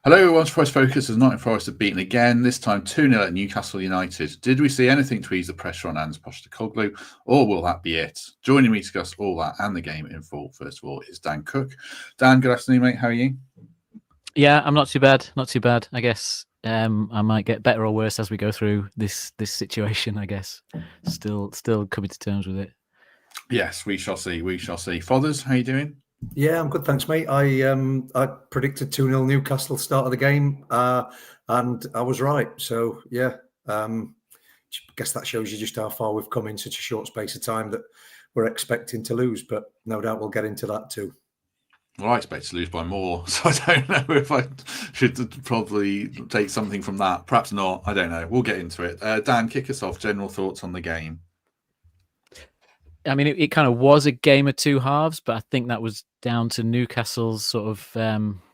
Hello, everyone's Forest Focus as Nottingham Forest have beaten again, this time 2-0 at Newcastle United. Did we see anything to ease the pressure on Ange Postecoglou, or will that be it? Joining me to discuss all that and the game in full, first of all, is Dan Cook. Dan, good afternoon, mate. How are you? Yeah, I'm not too bad. Not too bad. I guess I might get better or worse as we go through this situation. I guess still coming to terms with it. Yes, we shall see. We shall see. Fothers, how are you doing? Yeah, I'm good, thanks, mate. I predicted 2-0 Newcastle start of the game, and I was right. So yeah, I guess that shows you just how far we've come in such a short space of time that we're expecting to lose. But no doubt we'll get into that too. Well, I expect to lose by more, so I don't know if I should probably take something from that. Perhaps not. I don't know. We'll get into it. Dan, kick us off. General thoughts on the game. I mean, it kind of was a game of two halves, but I think that was down to Newcastle's sort of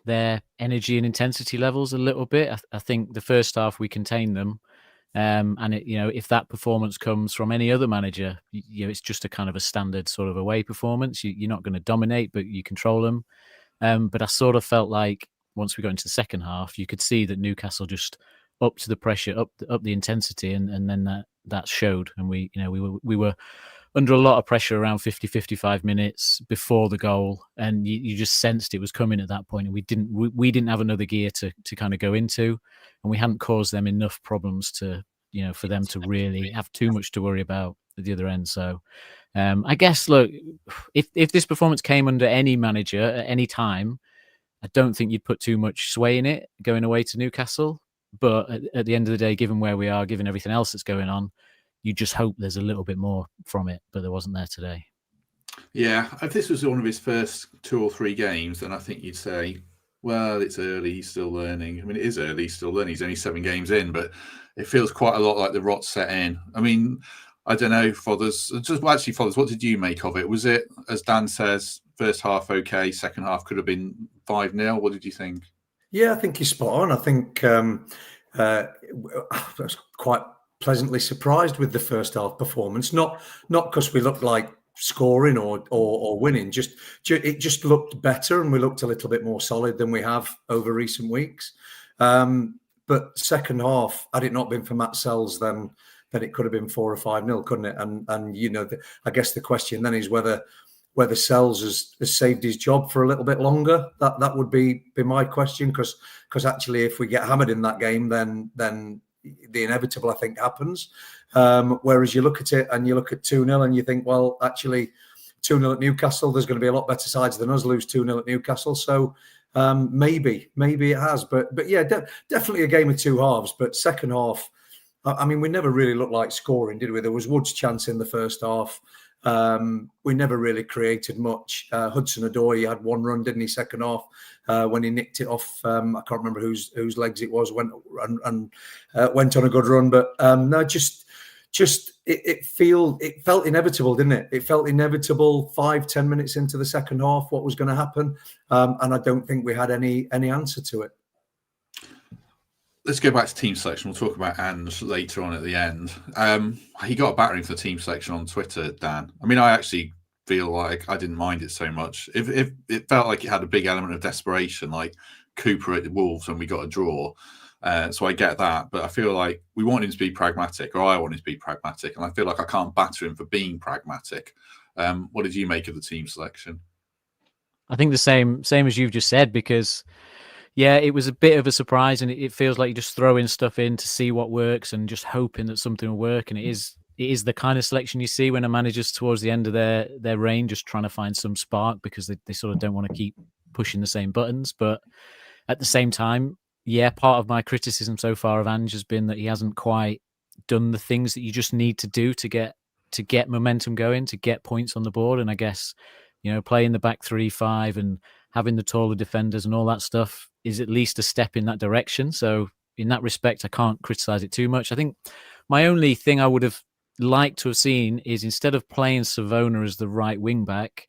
their energy and intensity levels a little bit. I think the first half we contained them, and if that performance comes from any other manager, it's just a kind of a standard sort of away performance. You're not going to dominate, but you control them. But I sort of felt like once we got into the second half, you could see that Newcastle just up to the pressure, up the intensity, and then that showed, and we were under a lot of pressure around 50, 55 minutes before the goal. And you just sensed it was coming at that point. And we didn't have another gear to kind of go into, and we hadn't caused them enough problems to, for them to really have too much to worry about at the other end. So I guess, look, if this performance came under any manager at any time, I don't think you'd put too much sway in it going away to Newcastle. But at the end of the day, given where we are, given everything else that's going on, you just hope there's a little bit more from it, but there wasn't there today. Yeah, if this was one of his first 2 or 3 games, then I think you'd say, well, it's early, he's still learning. I mean, it is early, he's still learning. He's only 7 games in, but it feels quite a lot like the rot set in. I mean, I don't know, Fothers. Fothers, what did you make of it? Was it, as Dan says, first half okay, second half could have been 5-0? What did you think? Yeah, I think he's spot on. I think I was quite pleasantly surprised with the first half performance. Not because we looked like scoring or winning. It just looked better, and we looked a little bit more solid than we have over recent weeks. But second half, had it not been for Matt Sells, then it could have been 4 or 5-0, couldn't it? And I guess the question then is whether Sells has saved his job for a little bit longer. That would be my question, because actually, if we get hammered in that game, then the inevitable, I think, happens. Whereas you look at it and you look at 2-0 and you think, well, actually 2-0 at Newcastle, there's going to be a lot better sides than us lose 2-0 at Newcastle. So maybe it has. But yeah, definitely a game of two halves. But second half, I mean, we never really looked like scoring, did we? There was Wood's chance in the first half. We never really created much. Hudson-Odoi had one run, didn't he, second half, when he nicked it off. I can't remember whose legs it was, went on a good run. But no, it felt inevitable, didn't it? It felt inevitable 5-10 minutes into the second half what was going to happen, and I don't think we had any answer to it. Let's go back to team selection. We'll talk about Ange later on at the end. He got a battering for team selection on Twitter, Dan. I mean, I actually feel like I didn't mind it so much. If it felt like it had a big element of desperation, like Cooper at the Wolves when we got a draw. So I get that, but I feel like we want him to be pragmatic, or I want him to be pragmatic, and I feel like I can't batter him for being pragmatic. What did you make of the team selection? I think the same as you've just said, because yeah, it was a bit of a surprise, and it feels like you're just throwing stuff in to see what works and just hoping that something will work. And it is the kind of selection you see when a manager's towards the end of their reign, just trying to find some spark because they sort of don't want to keep pushing the same buttons. But at the same time, yeah, part of my criticism so far of Ange has been that he hasn't quite done the things that you just need to do to get momentum going, to get points on the board. And I guess, playing the back 3-5 and having the taller defenders and all that stuff is at least a step in that direction. So in that respect, I can't criticize it too much. I think my only thing I would have liked to have seen is, instead of playing Savona as the right wing back,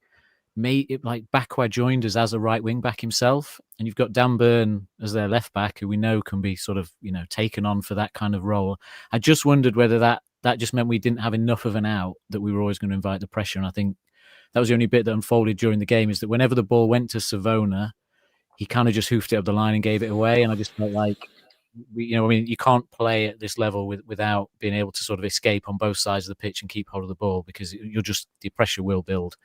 made it like Bakwa joined us as a right wing back himself. And you've got Dan Burn as their left back, who we know can be sort of, taken on for that kind of role. I just wondered whether that just meant we didn't have enough of an out, that we were always going to invite the pressure. And I think that was the only bit that unfolded during the game, is that whenever the ball went to Savona, he kind of just hoofed it up the line and gave it away. And I just felt like, you can't play at this level without being able to sort of escape on both sides of the pitch and keep hold of the ball, because the pressure will build.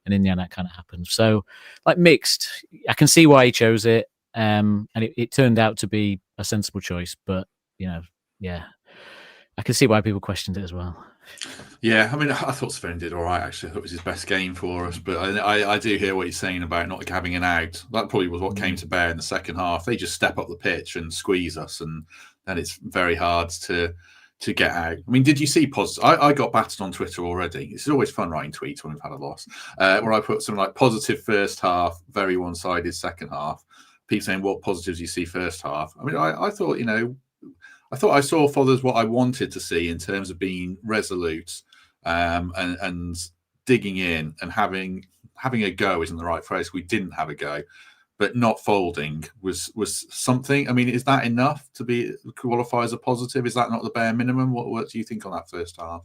And in the end, that kind of happened. So, like, mixed. I can see why he chose it, and it turned out to be a sensible choice. But I can see why people questioned it as well. Yeah, I mean, I thought Sven did all right, actually. I thought it was his best game for us. But I do hear what he's saying about not having an out. That probably was what came to bear in the second half. They just step up the pitch and squeeze us, and then it's very hard to get out. I mean, did you see positive? I got battered on Twitter already. It's always fun writing tweets when we've had a loss, where I put something like positive first half, very one-sided second half. People saying, what positives you see first half? I mean, I thought, I thought I saw Fothers what I wanted to see in terms of being resolute and digging in and having a go isn't the right phrase. We didn't have a go, but not folding was something. I mean, is that enough to qualify as a positive? Is that not the bare minimum? What do you think on that first half?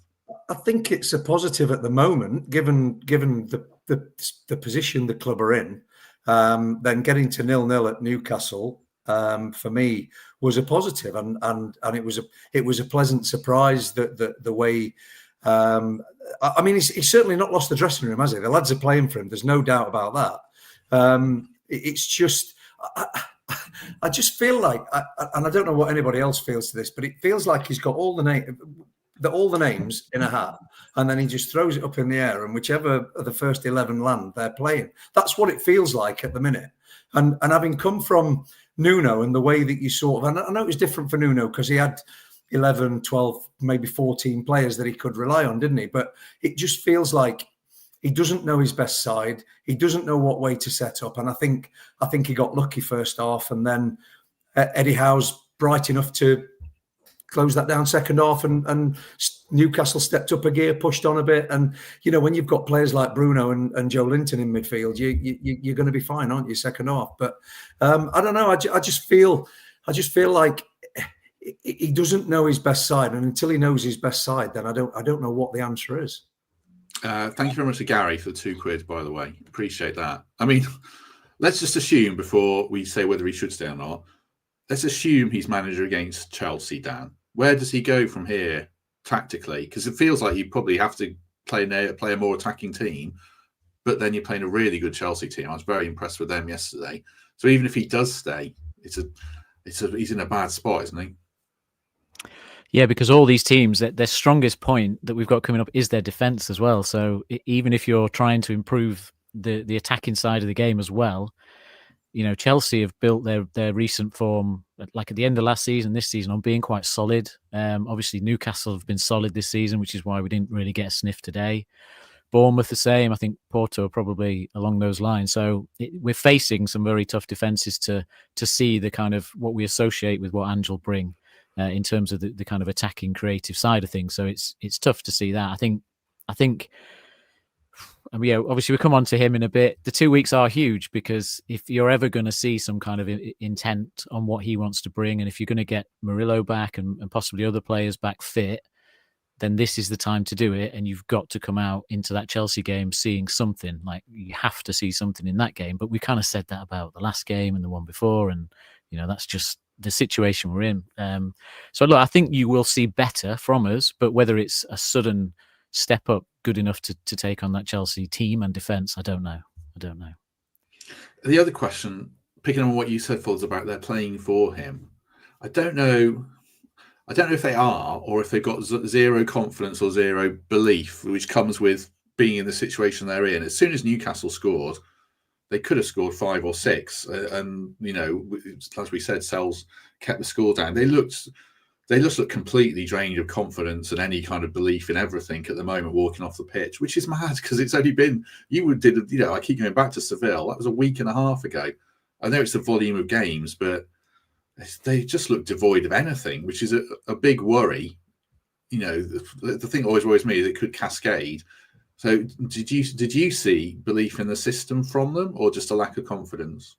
I think it's a positive at the moment, given the position the club are in. Then getting to 0-0 at Newcastle, for me, was a positive, and it was a pleasant surprise that the way. I mean, he's certainly not lost the dressing room, has he? The lads are playing for him. There's no doubt about that. It's just, I just feel like, and I don't know what anybody else feels to this, but it feels like he's got all the names in a hat, and then he just throws it up in the air, and whichever of the first 11 land, they're playing. That's what it feels like at the minute. And having come from Nuno and the way that you sort of, and I know it was different for Nuno because he had 11, 12, maybe 14 players that he could rely on, didn't he? But it just feels like he doesn't know his best side. He doesn't know what way to set up. And I think he got lucky first half, and then Eddie Howe's bright enough to close that down second half, and Newcastle stepped up a gear, pushed on a bit. And, when you've got players like Bruno and Joe Linton in midfield, you're going to be fine, aren't you, second half? But I don't know. I just feel like he doesn't know his best side. And until he knows his best side, then I don't know what the answer is. Thank you very much to Gary for the £2, by the way. Appreciate that. I mean, let's just assume before we say whether he should stay or not, let's assume he's manager against Chelsea, Dan. Where does he go from here tactically? Because it feels like you probably have to play a more attacking team, but then you're playing a really good Chelsea team. I was very impressed with them yesterday. So even if he does stay, he's in a bad spot, isn't he? Yeah, because all these teams, their strongest point that we've got coming up is their defence as well. So even if you're trying to improve the attacking side of the game as well, Chelsea have built their recent form, like at the end of last season, this season, on being quite solid. Obviously, Newcastle have been solid this season, which is why we didn't really get a sniff today. Bournemouth the same. I think Porto probably along those lines. So we're facing some very tough defences to see the kind of what we associate with what Ange will bring in terms of the kind of attacking, creative side of things. So it's tough to see that. I think. Obviously we come on to him in a bit. The 2 weeks are huge, because if you're ever going to see some kind of intent on what he wants to bring, and if you're going to get Murillo back and possibly other players back fit, then this is the time to do it. And you've got to come out into that Chelsea game seeing something. Like, you have to see something in that game. But we kind of said that about the last game and the one before, and that's just the situation we're in. So look, I think you will see better from us, but whether it's a sudden step up good enough to take on that Chelsea team and defence, I don't know. The other question, picking on what you said, Foz, about they're playing for him, I don't know if they are, or if they've got zero confidence or zero belief, which comes with being in the situation they're in. As soon as Newcastle scored, they could have scored 5 or 6, and as we said, Sells kept the score down. They just look completely drained of confidence and any kind of belief in everything at the moment, walking off the pitch, which is mad, because it's only been, I keep going back to Seville. That was a week and a half ago. I know it's the volume of games, but they just look devoid of anything, which is a big worry. The thing always worries me is it could cascade. So did you see belief in the system from them, or just a lack of confidence?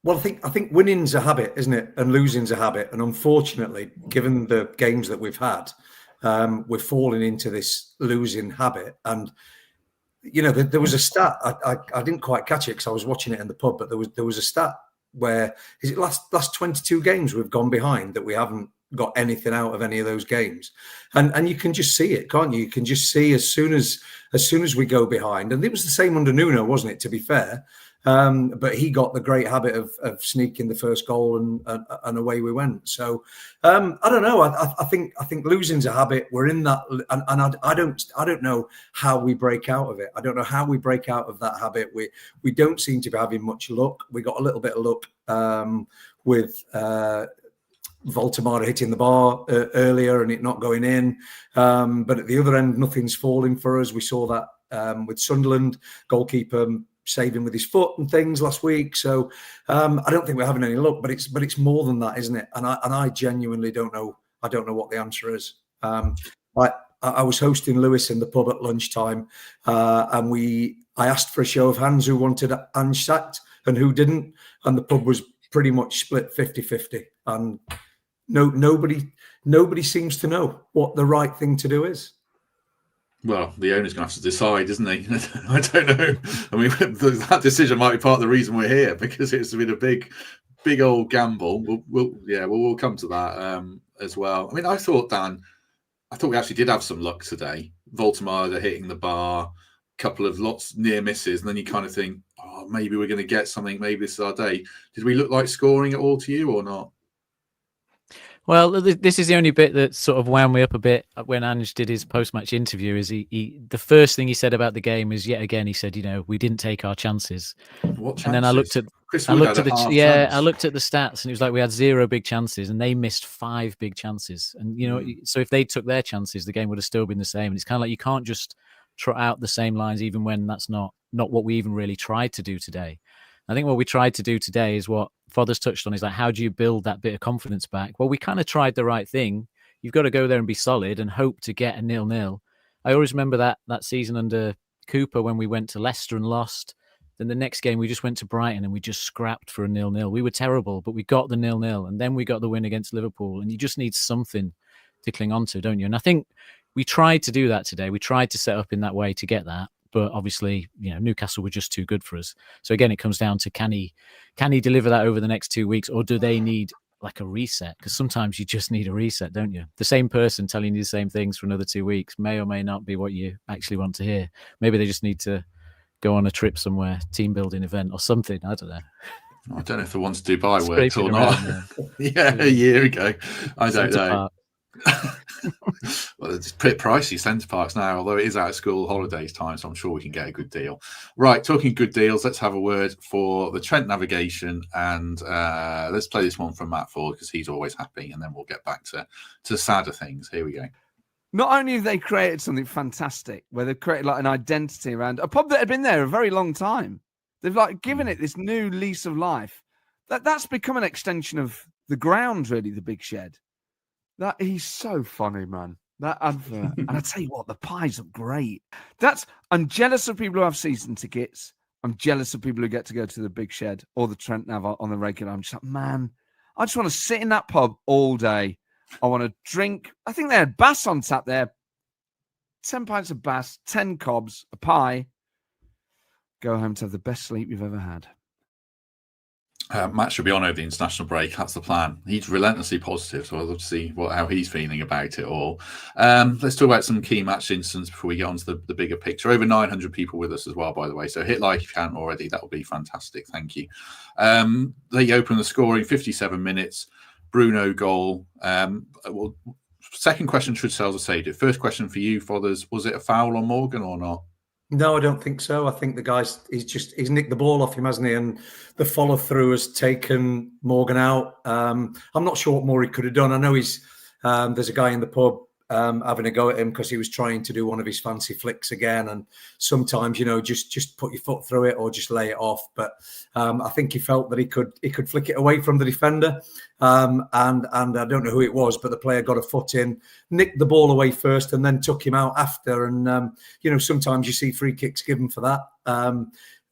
Well, I think winning's a habit, isn't it? And losing's a habit. And unfortunately, given the games that we've had, we're falling into this losing habit. And there was a stat. I didn't quite catch it because I was watching it in the pub, but there was a stat where is it last 22 games we've gone behind that we haven't got anything out of any of those games, and you can just see it, can't you? You can just see as soon as we go behind, and it was the same under Nuno, wasn't it? To be fair, but he got the great habit of sneaking the first goal, and away we went. So I don't know. I think losing's a habit. We're in that, and I don't know how we break out of it. I don't know how we break out of that habit. We don't seem to be having much luck. We got a little bit of luck with Woltemade hitting the bar earlier and it not going in. But at the other end, nothing's falling for us. We saw that with Sunderland, goalkeeper saving with his foot and things last week. So I don't think we're having any luck, but it's more than that, isn't it? And I genuinely don't know. I don't know what the answer is. I was hosting Lewis in the pub at lunchtime, and I asked for a show of hands who wanted Ange sacked and who didn't, and the pub was pretty much split 50-50. And nobody seems to know what the right thing to do is. Well, the owner's going to have to decide, isn't he? I don't know. I mean, that decision might be part of the reason we're here, because it's been a big old gamble. We'll come to that as well. I mean, I thought we actually did have some luck today. Woltemade hitting the bar, couple of lots near misses, and then you kind of think, oh, maybe we're going to get something. Maybe this is our day. Did we look like scoring at all to you or not? Well, this is the only bit that sort of wound me up a bit when Ange did his post-match interview. Is he the first thing he said about the game is yet again he said, we didn't take our chances. What chances? And then I looked at the stats, and it was like we had 0 big chances, and they missed 5 big chances. And so if they took their chances, the game would have still been the same. And it's kind of like you can't just trot out the same lines, even when that's not what we even really tried to do today. I think what we tried to do today is what Father's touched on, is like, how do you build that bit of confidence back? Well, we kind of tried the right thing. You've got to go there and be solid and hope to get a 0-0. I always remember that season under Cooper when we went to Leicester and lost. Then the next game we just went to Brighton and we just scrapped for a 0-0. We were terrible, but we got the 0-0, and then we got the win against Liverpool. And you just need something to cling on to, don't you? And I think we tried to do that today. We tried to set up in that way to get that. But obviously, Newcastle were just too good for us. So again, it comes down to can he deliver that over the next 2 weeks, or do they need like a reset? Because sometimes you just need a reset, don't you? The same person telling you the same things for another 2 weeks may or may not be what you actually want to hear. Maybe they just need to go on a trip somewhere, team building event or something. I don't know. I don't know if the ones to Dubai worked or not. Yeah, a year ago. I don't know. Well, it's pretty pricey, Centre Parks now, although it is out of school holidays time, so I'm sure we can get a good deal. Right, talking good deals, let's have a word for the Trent navigation, and let's play this one from Matt Ford, because he's always happy, and then we'll get back to sadder things. Here we go. Not only have they created something fantastic, where they've created like an identity around a pub that had been there a very long time. They've like given it this new lease of life. That's become an extension of the ground, really, the Big Shed. He's so funny, man. That advert. And I tell you what, the pies look great. I'm jealous of people who have season tickets. I'm jealous of people who get to go to the Big Shed or the Trent Nav on the regular. I'm just like, man, I just want to sit in that pub all day. I want to drink. I think they had Bass on tap there. 10 pints of Bass, 10 cobs, a pie. Go home to have the best sleep you've ever had. Matt should be on over the international break. That's the plan. He's relentlessly positive, so I'd love to see how he's feeling about it all. Let's talk about some key match incidents before we get on to the bigger picture. Over 900 people with us as well, by the way. So hit like if you haven't already. That will be fantastic. Thank you. They open the scoring, 57 minutes. Bruno goal. Well, second question should Sales have saved it. First question for you, Fothers. Was it a foul on Morgan or not? No, I don't think so. I think the he's nicked the ball off him, hasn't he? And the follow through has taken Morgan out. I'm not sure what more he could have done. I know there's a guy in the pub having a go at him because he was trying to do one of his fancy flicks again. And sometimes, just put your foot through it or just lay it off. But I think he felt that he could flick it away from the defender. And I don't know who it was, but the player got a foot in, nicked the ball away first, and then took him out after. And sometimes you see free kicks given for that.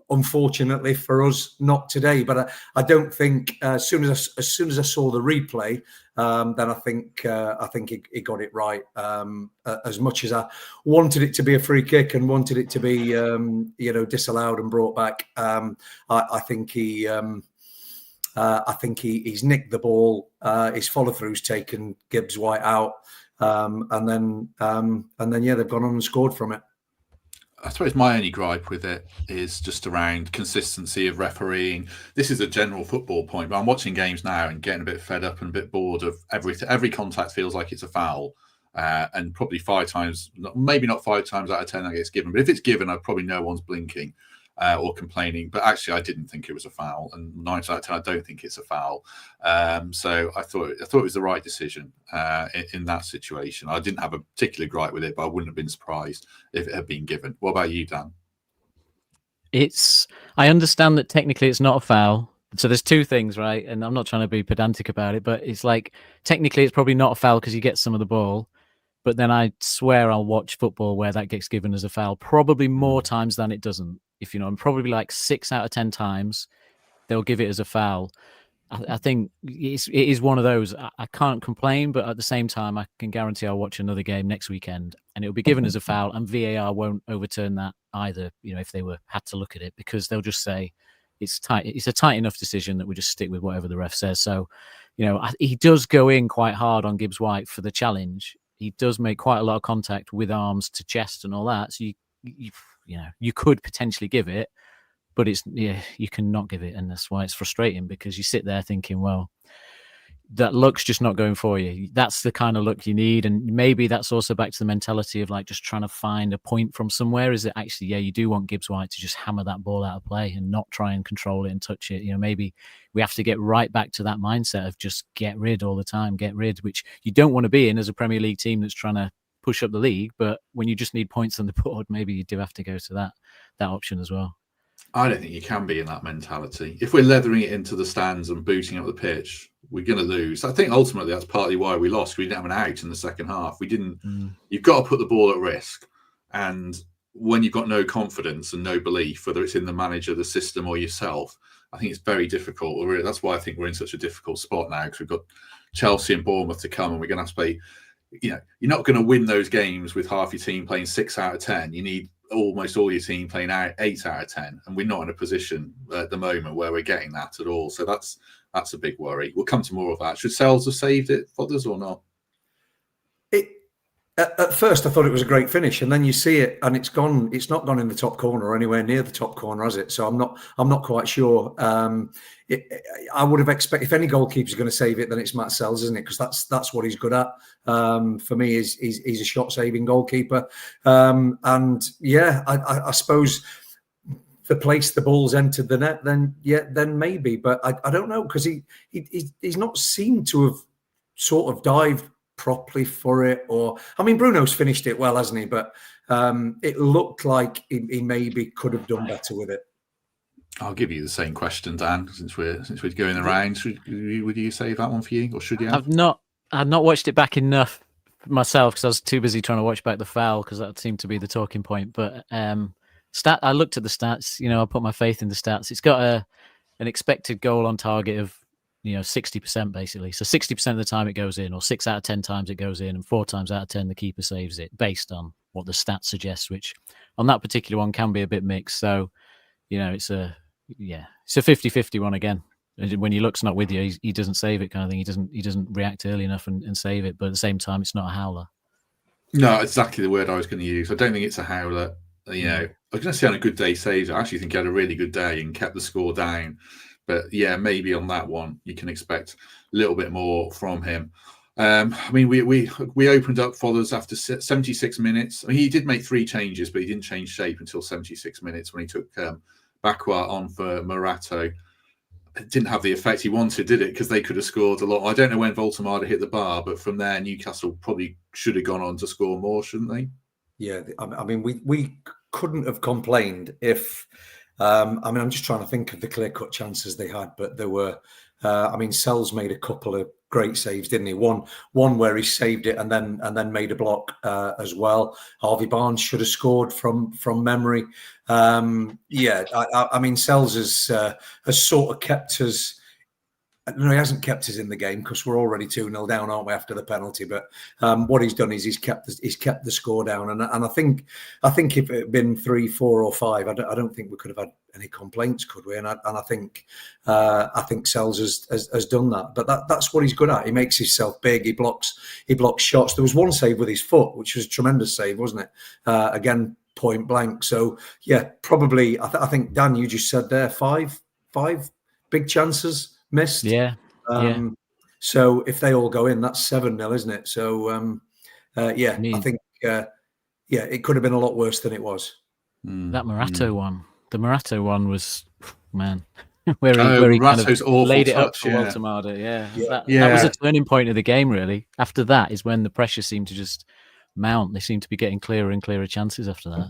unfortunately for us, not today. But I don't think as soon as I saw the replay, then I think he got it right. As much as I wanted it to be a free kick and wanted it to be disallowed and brought back, I think he's nicked the ball. His follow through's taken Gibbs White out, and then they've gone on and scored from it. I suppose my only gripe with it is just around consistency of refereeing. This is a general football point, but I'm watching games now and getting a bit fed up and a bit bored of everything. Every contact feels like it's a foul, and probably 5 times, maybe not 5 times out of 10 that gets given. But if it's given, I probably no one's blinking or complaining. But actually, I didn't think it was a foul, and 9 out of 10, I don't think it's a foul. So I thought it was the right decision in that situation. I didn't have a particular gripe with it, but I wouldn't have been surprised if it had been given. What about you, Dan? I understand that technically it's not a foul. So there's 2 things, right? And I'm not trying to be pedantic about it, but it's like technically it's probably not a foul because you get some of the ball. But then I swear I'll watch football where that gets given as a foul probably more times than it doesn't. If you know, and probably like 6 out of 10 times they'll give it as a foul. I think it is one of those. I can't complain, but at the same time, I can guarantee I'll watch another game next weekend, and it'll be given as a foul, and VAR won't overturn that either. You know, if they had to look at it, because they'll just say it's tight. It's a tight enough decision that we just stick with whatever the ref says. So, you know, he does go in quite hard on Gibbs White for the challenge. He does make quite a lot of contact with arms to chest and all that. So you could potentially give it. But you cannot give it, and that's why it's frustrating, because you sit there thinking, well, that luck's just not going for you. That's the kind of luck you need, and maybe that's also back to the mentality of like just trying to find a point from somewhere. Is it actually, you do want Gibbs White to just hammer that ball out of play and not try and control it and touch it. You know, maybe we have to get right back to that mindset of just get rid all the time, which you don't want to be in as a Premier League team that's trying to push up the league. But when you just need points on the board, maybe you do have to go to that option as well. I don't think you can be in that mentality. If we're leathering it into the stands and booting up the pitch, we're going to lose. I think ultimately that's partly why we lost. We didn't have an out in the second half. We didn't. You've got to put the ball at risk. And when you've got no confidence and no belief, whether it's in the manager, the system, or yourself, I think it's very difficult. That's why I think we're in such a difficult spot now, because we've got Chelsea and Bournemouth to come, and we're going to have to play. You know, you're not going to win those games with half your team playing 6 out of 10. You need almost all your team playing 8 out of 10, and we're not in a position at the moment where we're getting that at all. So that's a big worry. We'll come to more of that. Should Sells have saved it, Fothers, or not? At first I thought it was a great finish, and then you see it and it's gone. It's not gone in the top corner or anywhere near the top corner, has it? So I'm not quite sure. I would have expected, if any goalkeeper is going to save it, then it's Matt Sells, isn't it? Because that's what he's good at. For me, he's a shot saving goalkeeper. And yeah, I suppose the place the ball's entered the net, then maybe. But I don't know, because he's not seemed to have sort of dived properly for it. Or, I mean, Bruno's finished it well, hasn't he? But it looked like he maybe could have done better with it. I'll give you the same question, Dan, since we're going around. Would you save that one for you, or should you have? I've not watched it back enough myself, because I was too busy trying to watch back the foul, because that seemed to be the talking point. But I looked at the stats. You know, I put my faith in the stats. It's got an expected goal on target of 60% basically. So 60% of the time it goes in, or 6 out of 10 times it goes in, and 4 times out of 10 the keeper saves it, based on what the stats suggest, which on that particular one can be a bit mixed. So, it's a 50-50 one again. When your luck's not with you, he doesn't save it, kind of thing. He doesn't react early enough and save it. But at the same time, it's not a howler. No, exactly the word I was going to use. I don't think it's a howler. I was going to say on a good day saves. I actually think he had a really good day and kept the score down. But yeah, maybe on that one you can expect a little bit more from him. I mean, we opened up Fothers after 76 minutes. I mean, he did make 3 changes, but he didn't change shape until 76 minutes when he took Bakwa on for Morato. It didn't have the effect he wanted, did it? Because they could have scored a lot. I don't know when Woltemade hit the bar, but from there, Newcastle probably should have gone on to score more, shouldn't they? Yeah, I mean, we couldn't have complained if. I'm just trying to think of the clear-cut chances they had, but there were. Sells made a couple of great saves, didn't he? One where he saved it and then made a block as well. Harvey Barnes should have scored from memory. I mean, Sells has sort of kept us. No, he hasn't kept us in the game because we're already 2-0 down, aren't we, after the penalty? But what he's done is he's kept the score down, and I think if it had been 3, 4, or 5, I don't think we could have had any complaints, could we? And I think Sells has done that. But that's what he's good at. He makes himself big. He blocks shots. There was one save with his foot, which was a tremendous save, wasn't it? Again, point blank. So yeah, probably. I think Dan, you just said there 5 big chances missed. Yeah. So if they all go in, that's 7-0, isn't it? So I think it could have been a lot worse than it was. That Morato one. The Morato one was, man, where he kind of laid it up for Woltemade. That was a turning point of the game, really. After that is when the pressure seemed to just mount. They seemed to be getting clearer and clearer chances after that.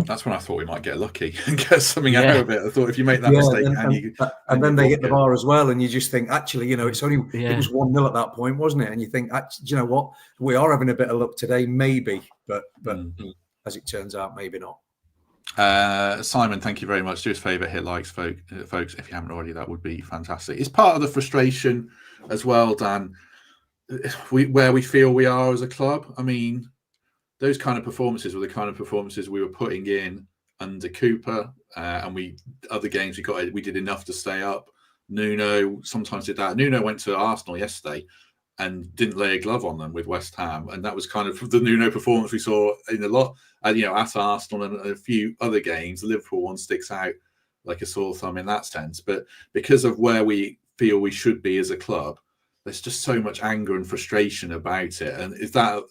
That's when I thought we might get lucky and get something out of it. I thought if you make that mistake, and then they hit the bar as well, and you just think, actually, it's only it was 1-0 at that point, wasn't it? And you think, actually, you know what, we are having a bit of luck today, maybe, but as it turns out, maybe not. Simon, thank you very much. Do us a favour, hit likes, folks. If you haven't already, that would be fantastic. It's part of the frustration as well, Dan. Where we feel we are as a club. I mean, those kind of performances were the kind of performances we were putting in under Cooper, and other games we did enough to stay up. Nuno sometimes did that. Nuno went to Arsenal yesterday and didn't lay a glove on them with West Ham, and that was kind of the Nuno performance we saw in a lot, at Arsenal and a few other games. The Liverpool one sticks out like a sore thumb in that sense, but because of where we feel we should be as a club, there's just so much anger and frustration about it. And is that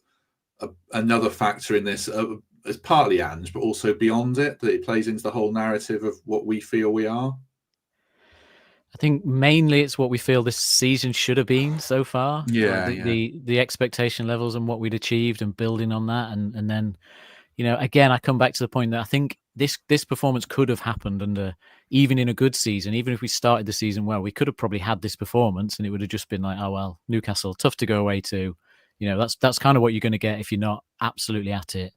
another factor in this, as partly Ange, but also beyond it, that it plays into the whole narrative of what we feel we are? I think mainly it's what we feel this season should have been so far. The expectation levels and what we'd achieved and building on that. And then, again, I come back to the point that I think this performance could have happened under, even in a good season, even if we started the season well, we could have probably had this performance and it would have just been like, oh, well, Newcastle, tough to go away to. That's kind of what you're going to get if you're not absolutely at it.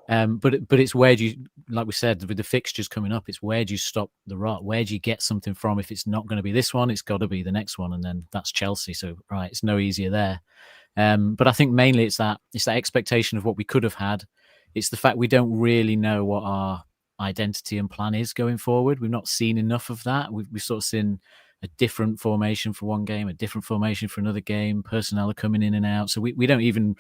But it's where do you, like we said, with the fixtures coming up, it's where do you stop the rot? Where do you get something from? If it's not going to be this one, it's got to be the next one, and then that's Chelsea. So right, it's no easier there. But I think mainly it's that expectation of what we could have had. It's the fact we don't really know what our identity and plan is going forward. We've not seen enough of that. We've sort of seen a different formation for one game, a different formation for another game. Personnel are coming in and out. So we don't even,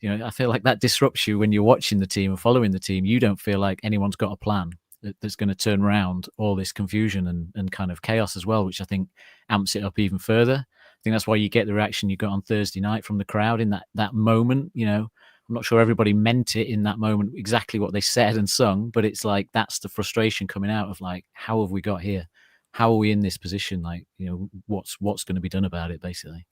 I feel like that disrupts you when you're watching the team and following the team. You don't feel like anyone's got a plan that's going to turn around all this confusion and kind of chaos as well, which I think amps it up even further. I think that's why you get the reaction you got on Thursday night from the crowd in that moment. I'm not sure everybody meant it in that moment, exactly what they said and sung, but it's like, that's the frustration coming out of like, how have we got here? How are we in this position? Like, what's going to be done about it, basically?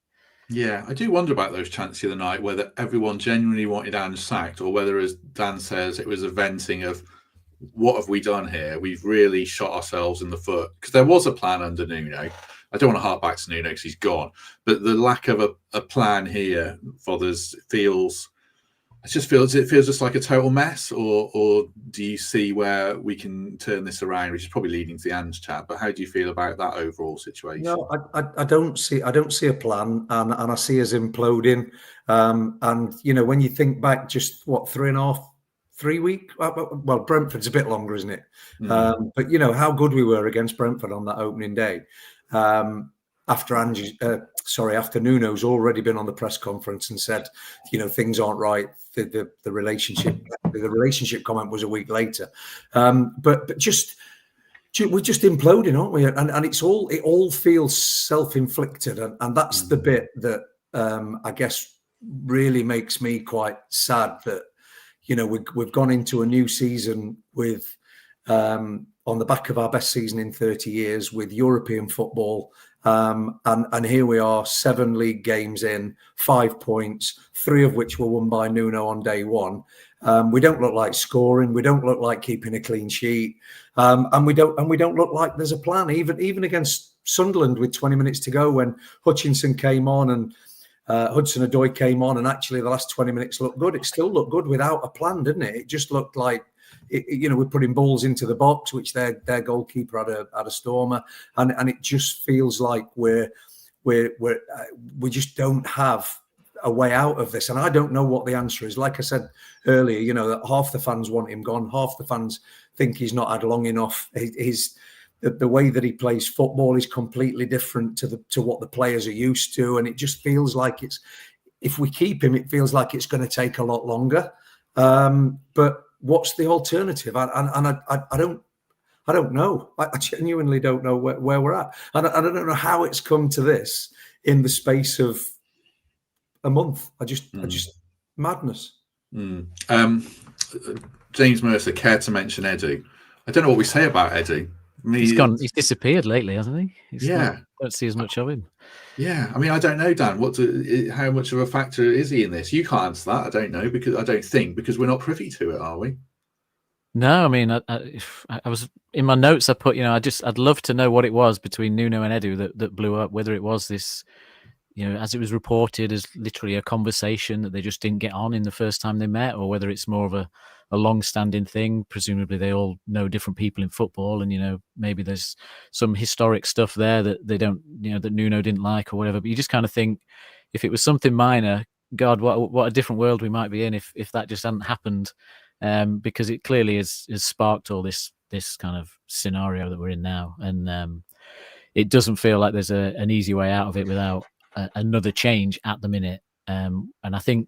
Yeah, I do wonder about those chants the other night, whether everyone genuinely wanted Ange sacked or whether, as Dan says, it was a venting of, what have we done here? We've really shot ourselves in the foot. Because there was a plan under Nuno. I don't want to harp back to Nuno because he's gone. But the lack of a plan here for this feels just like a total mess, or do you see where we can turn this around, which is probably leading to the Ange chat? But how do you feel about that overall situation? No, I don't see a plan, and I see us imploding. And when you think back, just 3 weeks. Well, Brentford's a bit longer, isn't it? But how good we were against Brentford on that opening day. After Nuno's already been on the press conference and said, things aren't right. The relationship comment was a week later. But we're just imploding, aren't we? And it all feels self-inflicted, and that's the bit that I guess really makes me quite sad that we've gone into a new season with on the back of our best season in 30 years with European football. And here we are, 7 league games in, 5 points, 3 of which were won by Nuno on day one. We don't look like scoring. We don't look like keeping a clean sheet. And we don't look like there's a plan. Even against Sunderland with 20 minutes to go, when Hutchinson came on and Hudson-Odoi came on, and actually the last 20 minutes looked good. It still looked good without a plan, didn't it? It just looked like, we're putting balls into the box, which their goalkeeper had a stormer, and it just feels like we just don't have a way out of this. And I don't know what the answer is. Like I said earlier, that half the fans want him gone, half the fans think he's not had long enough. The way that he plays football is completely different to what the players are used to, and it just feels like if we keep him, it feels like it's going to take a lot longer. But what's the alternative? I don't know. I genuinely don't know where we're at, and I don't know how it's come to this in the space of a month. I just madness. James Mercer, care to mention Edu? I don't know what we say about Edu. He's gone. He's disappeared lately, hasn't he? Don't see as much of him. Yeah, I mean, I don't know, Dan. How much of a factor is he in this? You can't answer that. I don't know because we're not privy to it, are we? No, I mean, I was in my notes. I put, I'd love to know what it was between Nuno and Edu that blew up. Whether it was this, as it was reported as literally a conversation that they just didn't get on in the first time they met, or whether it's more of a long-standing thing. Presumably they all know different people in football, and maybe there's some historic stuff there that they don't, that Nuno didn't like or whatever. But you just kind of think, if it was something minor, God, what a different world we might be in if that just hadn't happened, because it clearly has sparked all this kind of scenario that we're in now, and it doesn't feel like there's an easy way out of it without another change at the minute. And I think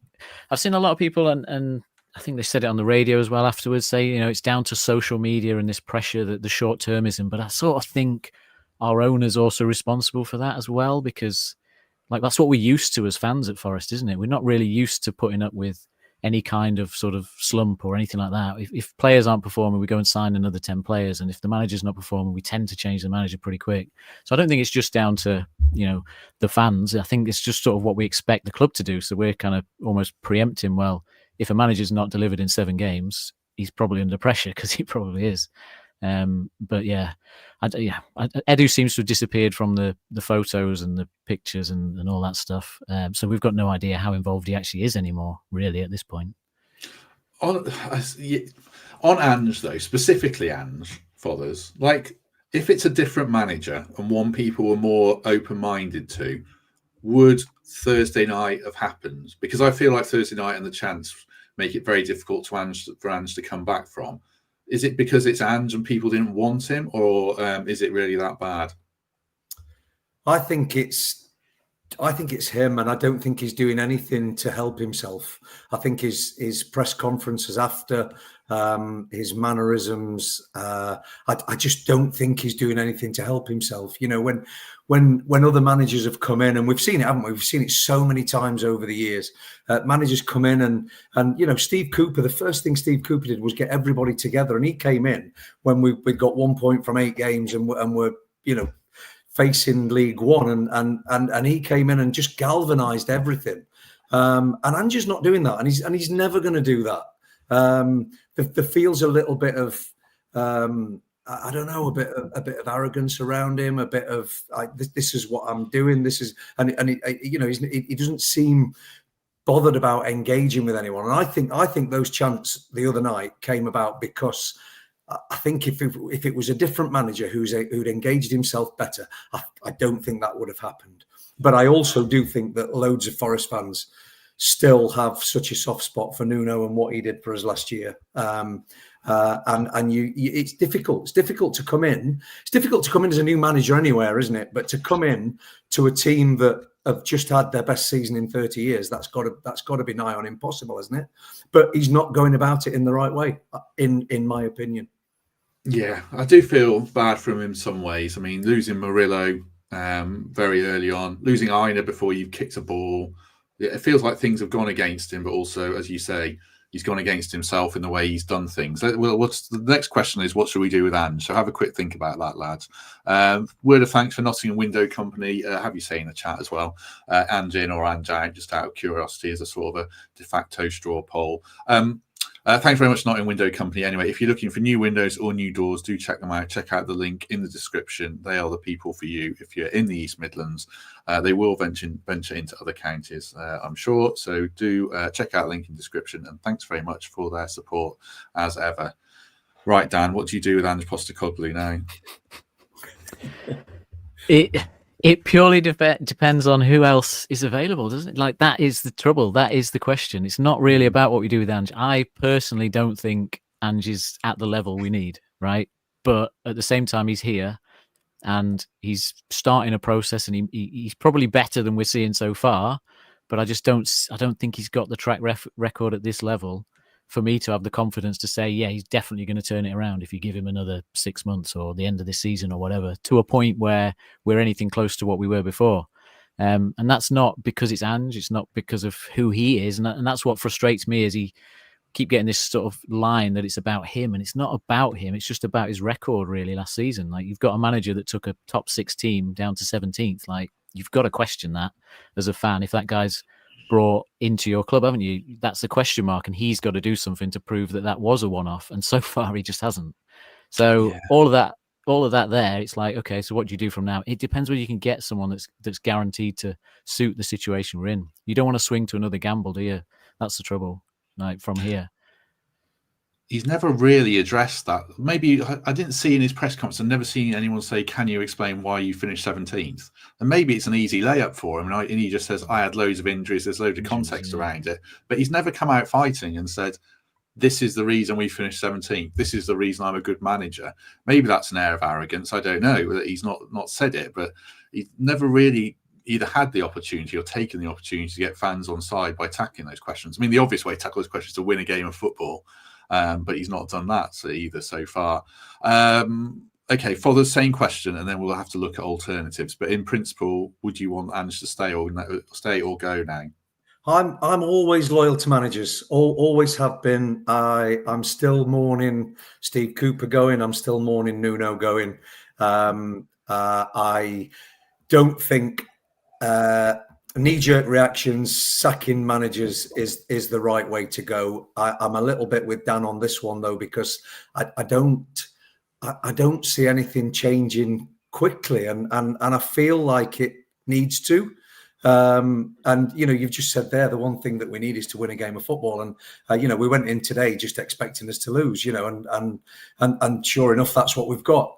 I've seen a lot of people, and I think they said it on the radio as well afterwards, say, it's down to social media and this pressure, that the short-termism. But I sort of think our owner's also responsible for that as well, because that's what we're used to as fans at Forest, isn't it? We're not really used to putting up with any kind of sort of slump or anything like that. If players aren't performing, we go and sign another 10 players. And if the manager's not performing, we tend to change the manager pretty quick. So I don't think it's just down to, the fans. I think it's just sort of what we expect the club to do. So we're kind of almost preempting, well, if a manager's not delivered in 7 games, he's probably under pressure, because he probably is. But yeah, Edu seems to have disappeared from the photos and the pictures and all that stuff. So we've got no idea how involved he actually is anymore, really, at this point. On Ange, though, specifically Ange Fothers, if it's a different manager and one people were more open-minded to, would Thursday night have happened? Because I feel like Thursday night and the chance make it very difficult for Ange to come back from. Is it because it's Ange and people didn't want him, or is it really that bad? I think it's him, and I don't think he's doing anything to help himself. I think his press conferences after, his mannerisms, I just don't think he's doing anything to help himself. When other managers have come in, and we've seen it, haven't we? We've seen it so many times over the years. Managers come in and Steve Cooper, the first thing Steve Cooper did was get everybody together, and he came in when we'd got 1 point from 8 games and we're facing League One, and he came in and just galvanised everything. And Ange's not doing that, and he's never going to do that. There feels a little bit of I don't know, a bit of arrogance around him, a bit of this is what I'm doing. This is and he doesn't seem bothered about engaging with anyone. And I think those chants the other night came about because I think if it was a different manager who'd engaged himself better, I don't think that would have happened. But I also do think that loads of Forest fans still have such a soft spot for Nuno and what he did for us last year. It's difficult. It's difficult to come in. It's difficult to come in as a new manager anywhere, isn't it? But to come in to a team that have just had their best season in 30 years, that's got to be nigh on impossible, isn't it? But he's not going about it in the right way, in my opinion. Yeah, I do feel bad for him in some ways. I mean, losing Murillo very early on, losing Aina before you've kicked a ball. It feels like things have gone against him, but also, as you say, he's gone against himself in the way he's done things. Well, the next question is, what should we do with Ange? So have a quick think about that, lads. Word of thanks for Nottingham Window Company. Have you say in the chat as well, Ange in or Ange out, just out of curiosity, as a sort of a de facto straw poll. Thanks very much, Nottingham Window Company. Anyway, if you're looking for new windows or new doors, do check them out. Check out the link in the description. They are the people for you if you're in the East Midlands. They will venture into other counties, I'm sure. So do check out the link in the description. And thanks very much for their support, as ever. Right, Dan, what do you do with Ange Postecoglou now? It purely depends on who else is available, doesn't it? Like, that is the trouble. That is the question. It's not really about what we do with Ange. I personally don't think Ange is at the level we need, right? But at the same time, he's here and he's starting a process, and he's probably better than we're seeing so far. But I don't think he's got the track record at this level for me to have the confidence to say, yeah, he's definitely going to turn it around if you give him another 6 months or the end of this season or whatever, to a point where we're anything close to what we were before. And that's not because it's Ange. It's not because of who he is. And that's what frustrates me, is he keep getting this sort of line that it's about him, and it's not about him. It's just about his record, really, last season. Like, you've got a manager that took a top 6 team down to 17th. Like, you've got to question that as a fan. If that guy's brought into your club, haven't you? That's a question mark, and he's got to do something to prove that was a one-off, and so far he just hasn't. So all of that there, it's like, okay, so what do you do from now? It depends whether you can get someone that's guaranteed to suit the situation we're in. You don't want to swing to another gamble, do you? That's the trouble. Like, from here, he's never really addressed that. Maybe I didn't see in his press conference, I've never seen anyone say, can you explain why you finished 17th? And maybe it's an easy layup for him. And he just says, I had loads of injuries. There's loads of context around it. But he's never come out fighting and said, this is the reason we finished 17th. This is the reason I'm a good manager. Maybe that's an air of arrogance. I don't know that he's not said it, but he's never really either had the opportunity or taken the opportunity to get fans on side by tackling those questions. I mean, the obvious way to tackle those questions is to win a game of football. But he's not done that either so far. Okay, for the same question, and then we'll have to look at alternatives. But in principle, would you want Ange to stay or go now? I'm always loyal to managers. Always have been. I'm still mourning Steve Cooper going. I'm still mourning Nuno going. I don't think knee-jerk reactions, sacking managers is the right way to go. I'm a little bit with Dan on this one, though, because I don't see anything changing quickly, and I feel like it needs to. And you've just said there, the one thing that we need is to win a game of football, and we went in today just expecting us to lose, and sure enough, that's what we've got.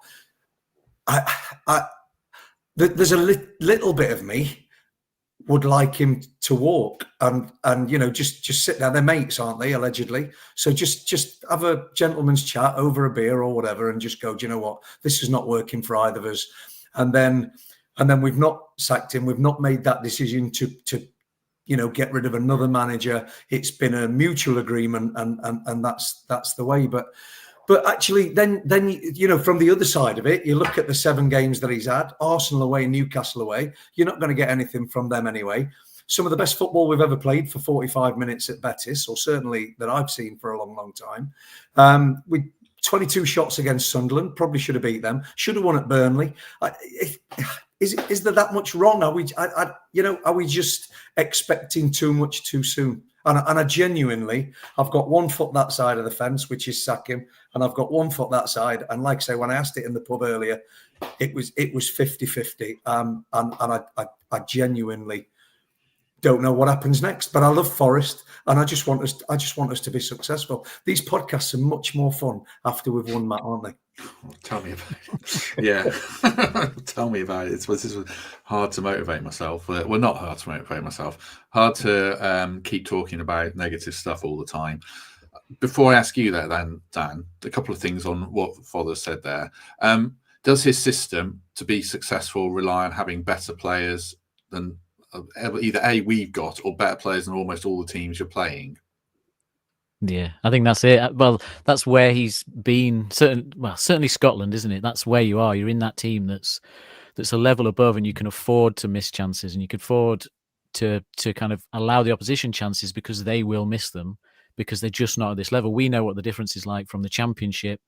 There's a little bit of me would like him to walk and just sit there. They're mates, aren't they, allegedly? So just have a gentleman's chat over a beer or whatever, and just go, do you know what, this is not working for either of us. And then we've not sacked him. We've not made that decision to get rid of another manager. It's been a mutual agreement, and that's the way. But actually, then from the other side of it, you look at the 7 games that he's had: Arsenal away, Newcastle away. You're not going to get anything from them anyway. Some of the best football we've ever played for 45 minutes at Betis, or certainly that I've seen for a long, long time. With 22 shots against Sunderland, probably should have beat them. Should have won at Burnley. Is there that much wrong? Are we just expecting too much too soon? And I genuinely, I've got one foot that side of the fence, which is sack him, and I've got one foot that side. And like I say, when I asked it in the pub earlier, it was 50-50. And I genuinely don't know what happens next. But I love Forest, and I just want us to be successful. These podcasts are much more fun after we've won, Matt, aren't they? Tell me about it. Yeah. Tell me about it. This is hard to motivate myself. Well, not hard to motivate myself. Hard to keep talking about negative stuff all the time. Before I ask you that, then, Dan, a couple of things on what Father said there. Does his system to be successful rely on having better players than either we've got, or better players than almost all the teams you're playing? Yeah, I think that's it. Well, that's where he's been. Certainly Scotland, isn't it? That's where you are. You're in that team that's a level above, and you can afford to miss chances, and you can afford to kind of allow the opposition chances, because they will miss them, because they're just not at this level. We know what the difference is like from the Championship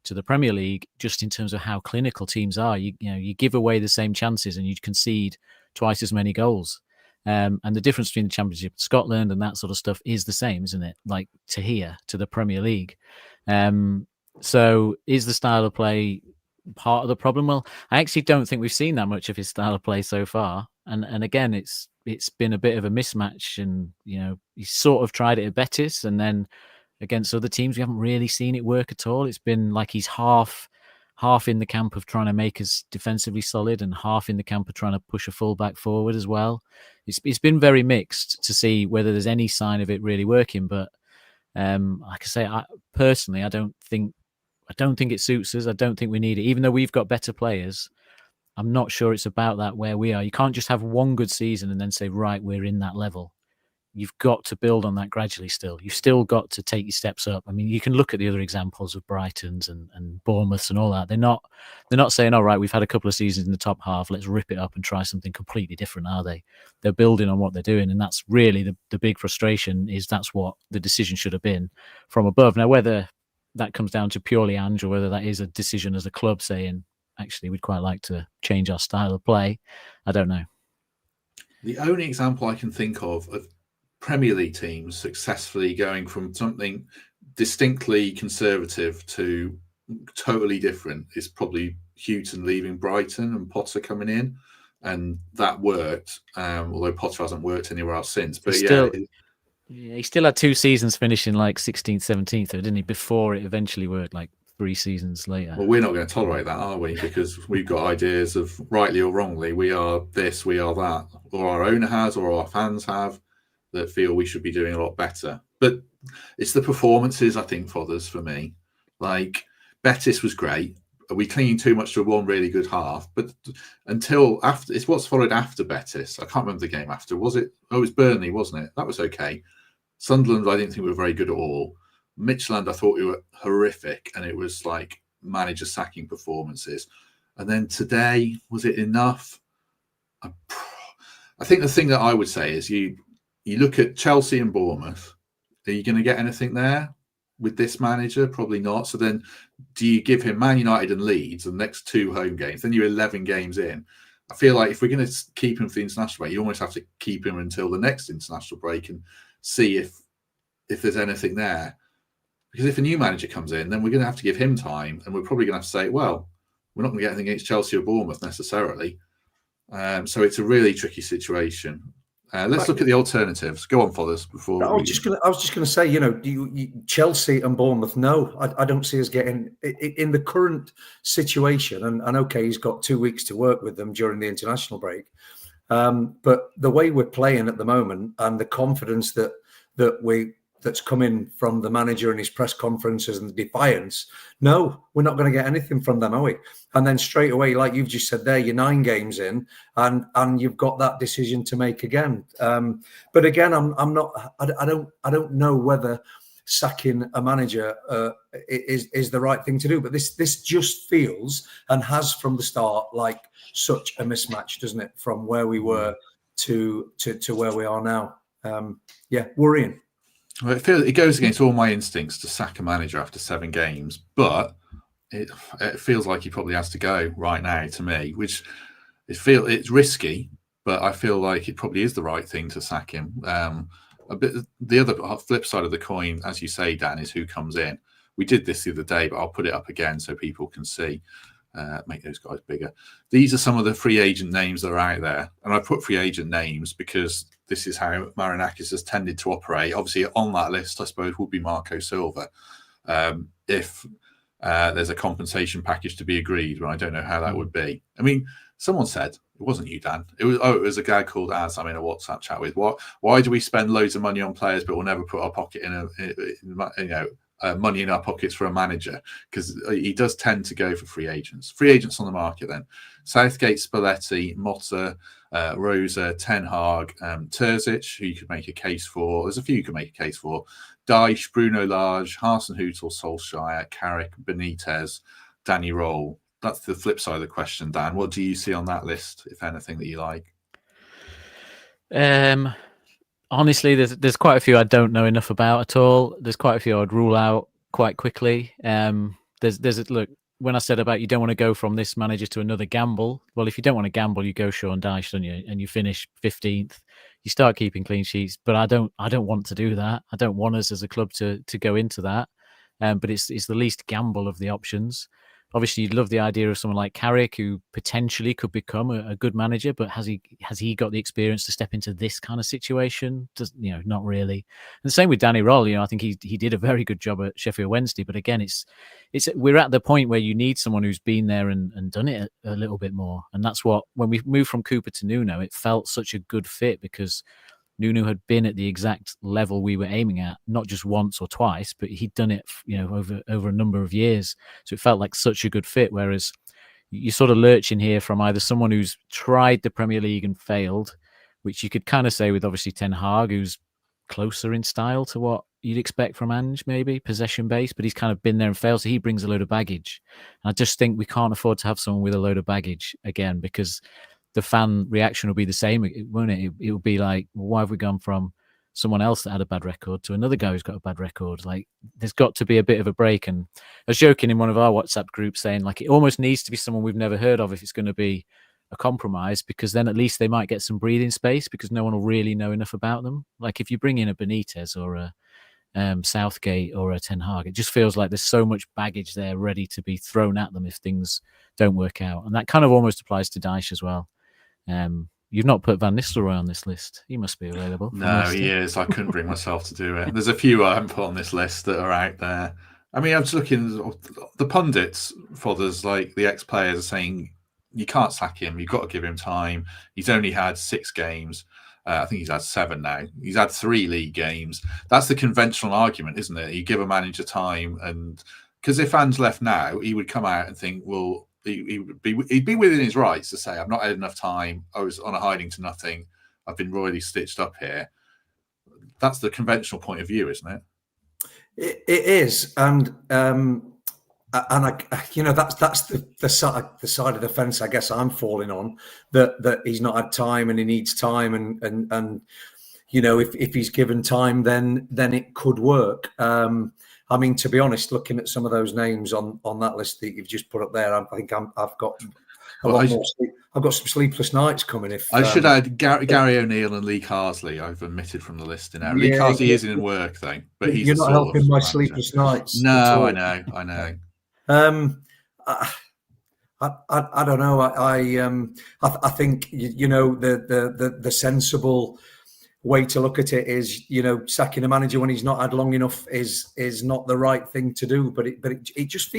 to the Premier League, just in terms of how clinical teams are. You give away the same chances, and you concede twice as many goals. And the difference between the Championship of Scotland and that sort of stuff is the same, isn't it? Like to here, to the Premier League. So is the style of play part of the problem? Well, I actually don't think we've seen that much of his style of play so far. And again, it's been a bit of a mismatch. And, you know, he's sort of tried it at Betis, and then against other teams, we haven't really seen it work at all. It's been like he's half in the camp of trying to make us defensively solid and half in the camp of trying to push a fullback forward as well. It's been very mixed to see whether there's any sign of it really working. But like I say, I don't think it suits us. I don't think we need it. Even though we've got better players, I'm not sure it's about that where we are. You can't just have one good season and then say, right, we're in that level. You've got to build on that gradually still. You've still got to take your steps up. I mean, you can look at the other examples of Brighton's and Bournemouth's and all that. They're not saying, all right, we've had a couple of seasons in the top half, let's rip it up and try something completely different, are they? They're building on what they're doing. And that's really the big frustration, is that's what the decision should have been from above. Now, whether that comes down to purely Ange or whether that is a decision as a club saying, actually, we'd quite like to change our style of play, I don't know. The only example I can think of Premier League teams successfully going from something distinctly conservative to totally different is probably Houghton leaving Brighton and Potter coming in, and that worked. Although Potter hasn't worked anywhere else since, but he still had 2 seasons finishing like 16th, 17th, didn't he? Before it eventually worked like 3 seasons later. Well, we're not going to tolerate that, are we? Because we've got ideas of rightly or wrongly, we are this, we are that, or our owner has, or our fans have, that feel we should be doing a lot better. But it's the performances, I think, for me. Like, Betis was great. We clinging too much to one really good half, but until after, it's what's followed after Betis. I can't remember the game after. Was it? Oh, it was Burnley, wasn't it? That was okay. Sunderland, I didn't think we were very good at all. Midtjylland, I thought we were horrific, and it was like manager sacking performances. And then today, was it enough? I think the thing that I would say is you look at Chelsea and Bournemouth. Are you going to get anything there with this manager? Probably not. So then do you give him Man United and Leeds the next 2 home games? Then you're 11 games in. I feel like if we're going to keep him for the international break, you almost have to keep him until the next international break and see if there's anything there. Because if a new manager comes in, then we're going to have to give him time, and we're probably going to have to say, well, we're not going to get anything against Chelsea or Bournemouth necessarily. So it's a really tricky situation. Let's look at the alternatives. Go on, Fothers. Before I was just going to say, you know, Chelsea and Bournemouth. No, I don't see us getting in the current situation. And okay, he's got 2 weeks to work with them during the international break. But the way we're playing at the moment, and the confidence that's coming from the manager and his press conferences and the defiance, no, we're not going to get anything from them, are we? And then straight away, like you've just said there, you're 9 games in, and you've got that decision to make again. But again, I don't know whether sacking a manager is the right thing to do. But this just feels, and has from the start, like such a mismatch, doesn't it? From where we were to where we are now. Worrying. Well, it goes against all my instincts to sack a manager after 7 games, but it feels like he probably has to go right now to me, which it's risky, but I feel like it probably is the right thing to sack him. The other flip side of the coin, as you say, Dan, is who comes in. We did this the other day, but I'll put it up again so people can see. Make those guys bigger. These are some of the free agent names that are out there, and I put free agent names because this is how Marinakis has tended to operate. Obviously, on that list, I suppose, would be Marco Silva. If there's a compensation package to be agreed, but I don't know how that would be. I mean, someone said, it wasn't you, Dan. It was a guy called Az I'm in a WhatsApp chat with. Why do we spend loads of money on players, but we'll never put our pocket money in our pockets for a manager? Because he does tend to go for free agents. Free agents on the market then. Southgate, Spalletti, Motta, Rosa, Ten Hag, Terzic, who you could make a case for. There's a few you could make a case for. Dyche, Bruno Lage, Hasenhüttl, Solskjaer, Carrick, Benitez, Danny Roll. That's the flip side of the question, Dan. What do you see on that list, if anything, that you like? Honestly, there's quite a few I don't know enough about at all. There's quite a few I'd rule out quite quickly. Look, when I said about you don't want to go from this manager to another gamble, well, if you don't want to gamble, you go Sean Dyche, don't you? And you finish 15th. you start keeping clean sheets. But I don't want to do that. I don't want us as a club to go into that. But it's the least gamble of the options. Obviously, you'd love the idea of someone like Carrick, who potentially could become a good manager, but has he got the experience to step into this kind of situation? Not really. And the same with Danny Roll. I think he did a very good job at Sheffield Wednesday, but again, we're at the point where you need someone who's been there and done it a little bit more. And that's what, when we moved from Cooper to Nuno, it felt such a good fit because Nuno had been at the exact level we were aiming at, not just once or twice, but he'd done it, over a number of years. So it felt like such a good fit. Whereas you sort of lurch in here from either someone who's tried the Premier League and failed, which you could kind of say with obviously Ten Hag, who's closer in style to what you'd expect from Ange, maybe possession based, but he's kind of been there and failed. So he brings a load of baggage. And I just think we can't afford to have someone with a load of baggage again, because the fan reaction will be the same, won't it? It will be like, well, why have we gone from someone else that had a bad record to another guy who's got a bad record? Like, there's got to be a bit of a break. And I was joking in one of our WhatsApp groups saying, like, it almost needs to be someone we've never heard of if it's going to be a compromise, because then at least they might get some breathing space because no one will really know enough about them. Like, if you bring in a Benitez or a Southgate or a Ten Hag, it just feels like there's so much baggage there ready to be thrown at them if things don't work out. And that kind of almost applies to Dyche as well. You've not put Van Nistelrooy on this list. He must be available. No, he is. I couldn't bring myself to do it. There's a few I haven't put on this list that are out there. I mean, I'm just looking, the pundits, Fothers, like the ex-players, are saying you can't sack him. You've got to give him time. He's only had 6 games. I think he's had 7 now. He's had 3 league games. That's the conventional argument, isn't it? You give a manager time, and because if Ange left now, he would come out and think, well, he'd be within his rights to say, I've not had enough time. I was on a hiding to nothing. I've been royally stitched up here. That's the conventional point of view, isn't it? It is, and I, that's the side of the fence I guess I'm falling on, that he's not had time and he needs time, and if he's given time, then it could work. I mean, to be honest, looking at some of those names on that list that you've just put up there, I've got some sleepless nights coming. I should add Gary O'Neill and Lee Carsley. I've omitted from the list in there. Lee Carsley is in work though, but you're not helping my sleepless nights. No, I know. I don't know. I think the sensible way to look at it is, sacking a manager when he's not had long enough is not the right thing to do. But it just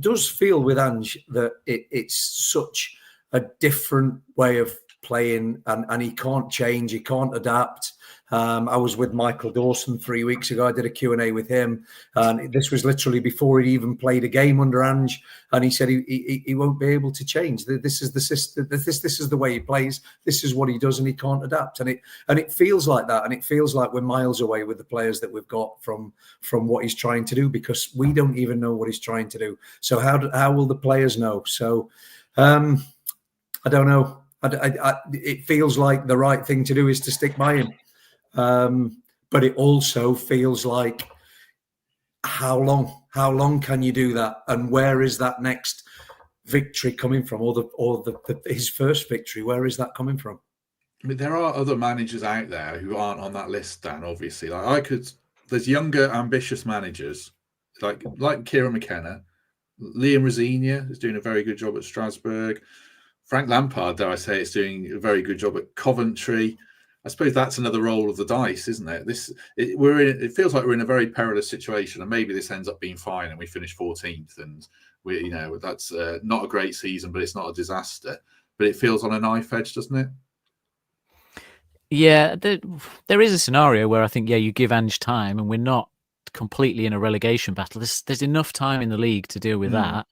does feel with Ange that it's such a different way of playing, and he can't change, he can't adapt. I was with Michael Dawson 3 weeks ago. I did a Q&A with him, and this was literally before he'd even played a game under Ange. And he said he won't be able to change. This is the system. This is the way he plays. This is what he does, and he can't adapt. And it feels like that. And it feels like we're miles away with the players that we've got from what he's trying to do, because we don't even know what he's trying to do. So how will the players know? So I don't know. It feels like the right thing to do is to stick by him. But it also feels like, how long can you do that, and where is that next victory coming from, or his first victory, where is that coming from? I mean, there are other managers out there who aren't on that list, Dan, obviously. There's younger ambitious managers like Kieran McKenna. Liam Rosenior is doing a very good job at Strasbourg. Frank Lampard, dare I say, is doing a very good job at Coventry. I suppose that's another roll of the dice, isn't it? It feels like we're in a very perilous situation, and maybe this ends up being fine, and we finish 14th, and that's not a great season, but it's not a disaster. But it feels on a knife edge, doesn't it? Yeah, there is a scenario where I think, you give Ange time, and we're not completely in a relegation battle. There's enough time in the league to deal with that.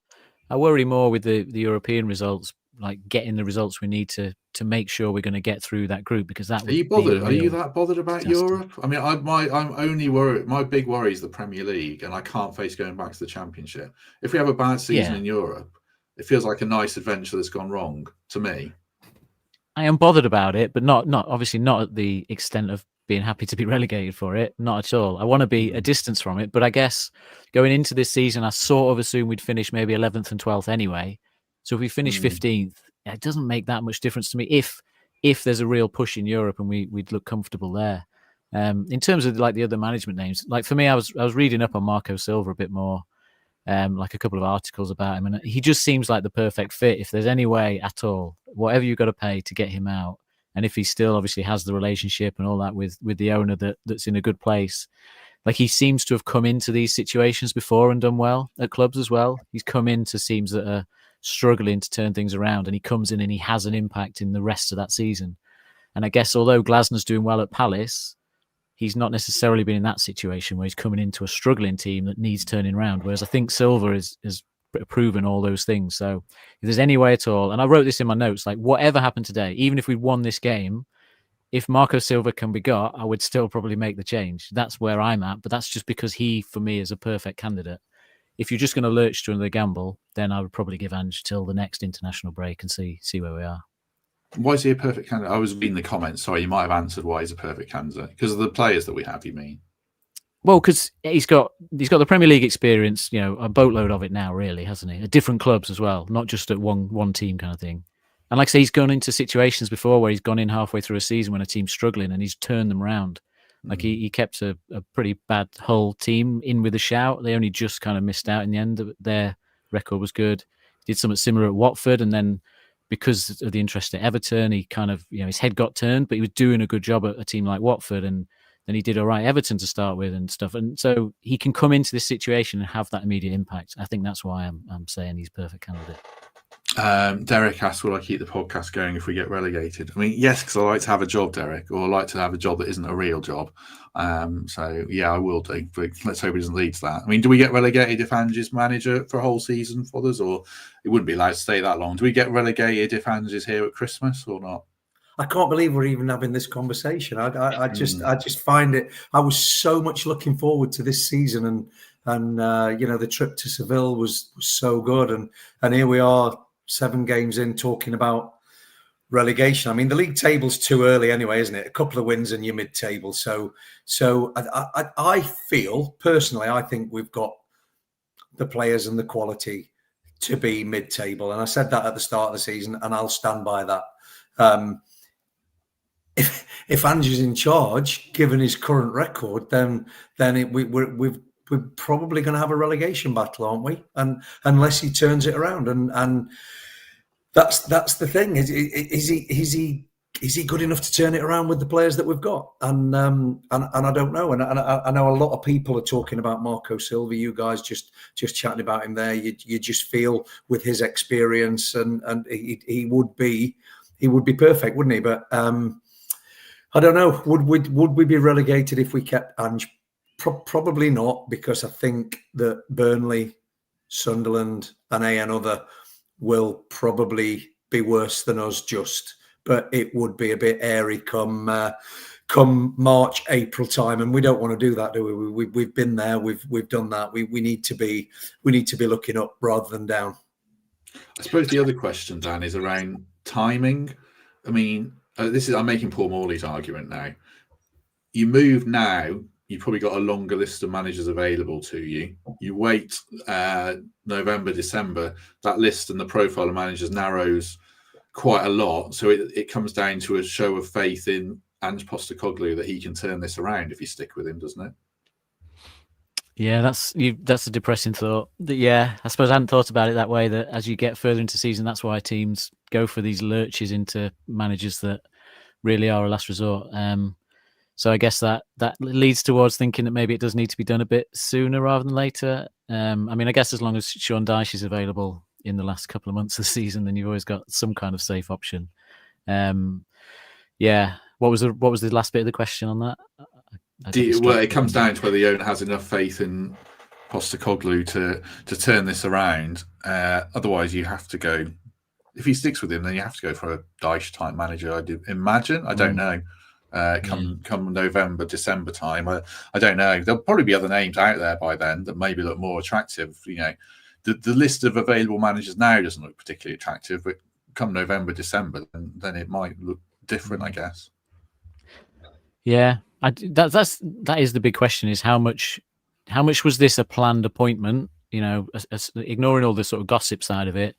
I worry more with the European results, like getting the results we need to make sure we're going to get through that group, because that. Are you bothered? Are you that bothered about Europe? I mean, I'm only worried. My big worry is the Premier League, and I can't face going back to the Championship. If we have a bad season in Europe, it feels like a nice adventure that's gone wrong to me. I am bothered about it, but not obviously not at the extent of being happy to be relegated for it. Not at all. I want to be a distance from it, but I guess going into this season, I sort of assumed we'd finish maybe 11th and 12th anyway. So if we finish 15th, it doesn't make that much difference to me. If if there's a real push in Europe and we'd look comfortable there. In terms of like the other management names, like for me, I was reading up on Marco Silva a bit more, like a couple of articles about him, and he just seems like the perfect fit. If there's any way at all, whatever you've got to pay to get him out, and if he still obviously has the relationship and all that with the owner that's in a good place, like he seems to have come into these situations before and done well at clubs as well. He's come into teams that are struggling to turn things around, and he comes in and he has an impact in the rest of that season. And I guess although Glasner's doing well at Palace, he's not necessarily been in that situation where he's coming into a struggling team that needs turning around. Whereas I think Silva is proven all those things. So if there's any way at all, and I wrote this in my notes, like whatever happened today, even if we won this game, if Marco Silva can be got, I would still probably make the change. That's where I'm at, but that's just because he, for me, is a perfect candidate. If you're just going to lurch to another gamble, then I would probably give Ange till the next international break and see where we are. Why is he a perfect candidate? I was reading the comments. Sorry, you might have answered why he's a perfect candidate. Because of the players that we have, you mean? Well, because he's got the Premier League experience, a boatload of it now, really, hasn't he? At different clubs as well, not just at one team kind of thing. And like I say, he's gone into situations before where he's gone in halfway through a season when a team's struggling and he's turned them around. Like he kept a pretty bad Hull team in with a shout. They only just kind of missed out in the end. Their record was good. He did something similar at Watford, and then because of the interest at Everton, he kind of, his head got turned, but he was doing a good job at a team like Watford, and then he did all right Everton to start with and stuff. And so he can come into this situation and have that immediate impact. I think that's why I'm saying he's a perfect candidate. Derek asks, will I keep the podcast going if we get relegated? I mean, yes, because I like to have a job, Derek, or I like to have a job that isn't a real job. So, yeah, I will do. But let's hope it doesn't lead to that. I mean, do we get relegated if Ange is manager for a whole season for us? Or it wouldn't be allowed to stay that long. Do we get relegated if Ange is here at Christmas or not? I can't believe we're even having this conversation. I just find it. I was so much looking forward to this season, and the trip to Seville was so good, and here we are 7 games in talking about relegation. I mean, the league table's too early anyway, isn't it? A couple of wins and you're mid-table. So I feel personally, I think we've got the players and the quality to be mid-table, and I said that at the start of the season, and I'll stand by that. If Ange is in charge, given his current record, then we're probably going to have a relegation battle, aren't we? And unless he turns it around, and that's the thing. Is he good enough to turn it around with the players that we've got? And I don't know. And I know a lot of people are talking about Marco Silva. You guys just chatting about him there. You just feel with his experience, and he would be perfect, wouldn't he? But I don't know. Would we be relegated if we kept Ange? Probably not, because I think that Burnley, Sunderland, and another will probably be worse than us. But it would be a bit airy come March, April time, and we don't want to do that, do we? We've been there. We've done that. We need to be looking up rather than down. I suppose the other question, Dan, is around timing. I mean, I'm making Paul Morley's argument now. You move now, you've probably got a longer list of managers available to you. You wait November, December, that list and the profile of managers narrows quite a lot. So it comes down to a show of faith in Ange Postecoglou that he can turn this around if you stick with him, doesn't it? Yeah, that's a depressing thought. I suppose I hadn't thought about it that way, that as you get further into season, that's why teams go for these lurches into managers that really are a last resort. So I guess that leads towards thinking that maybe it does need to be done a bit sooner rather than later. I mean, I guess as long as Sean Dyche is available in the last couple of months of the season, then you've always got some kind of safe option. What was the last bit of the question on that? It comes down to whether the owner has enough faith in Postecoglou to turn this around. Otherwise, you have to go. If he sticks with him, then you have to go for a Dyche type manager. I do imagine. I don't know. Come November, December time, I don't know. There'll probably be other names out there by then that maybe look more attractive. The list of available managers now doesn't look particularly attractive, but come November, December, then it might look different, I guess. Yeah, that is the big question: is how much was this a planned appointment? Ignoring all the sort of gossip side of it,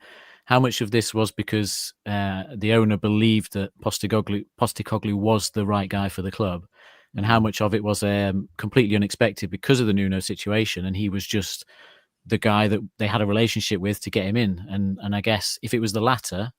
how much of this was because the owner believed that Postecoglou was the right guy for the club, and how much of it was completely unexpected because of the Nuno situation, and he was just the guy that they had a relationship with to get him in. And I guess if it was the latter,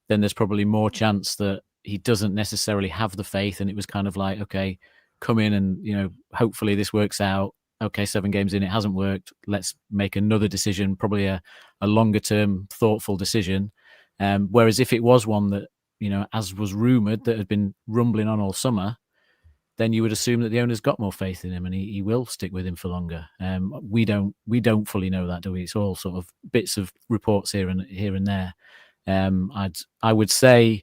then there's probably more chance that he doesn't necessarily have the faith, and it was kind of like, okay, come in and, hopefully this works out. Okay, 7 games in, it hasn't worked. Let's make another decision, probably a longer term, thoughtful decision. Whereas if it was one that, as was rumoured, that had been rumbling on all summer, then you would assume that the owner's got more faith in him and he will stick with him for longer. We don't fully know that, do we? It's all sort of bits of reports here and there. I would say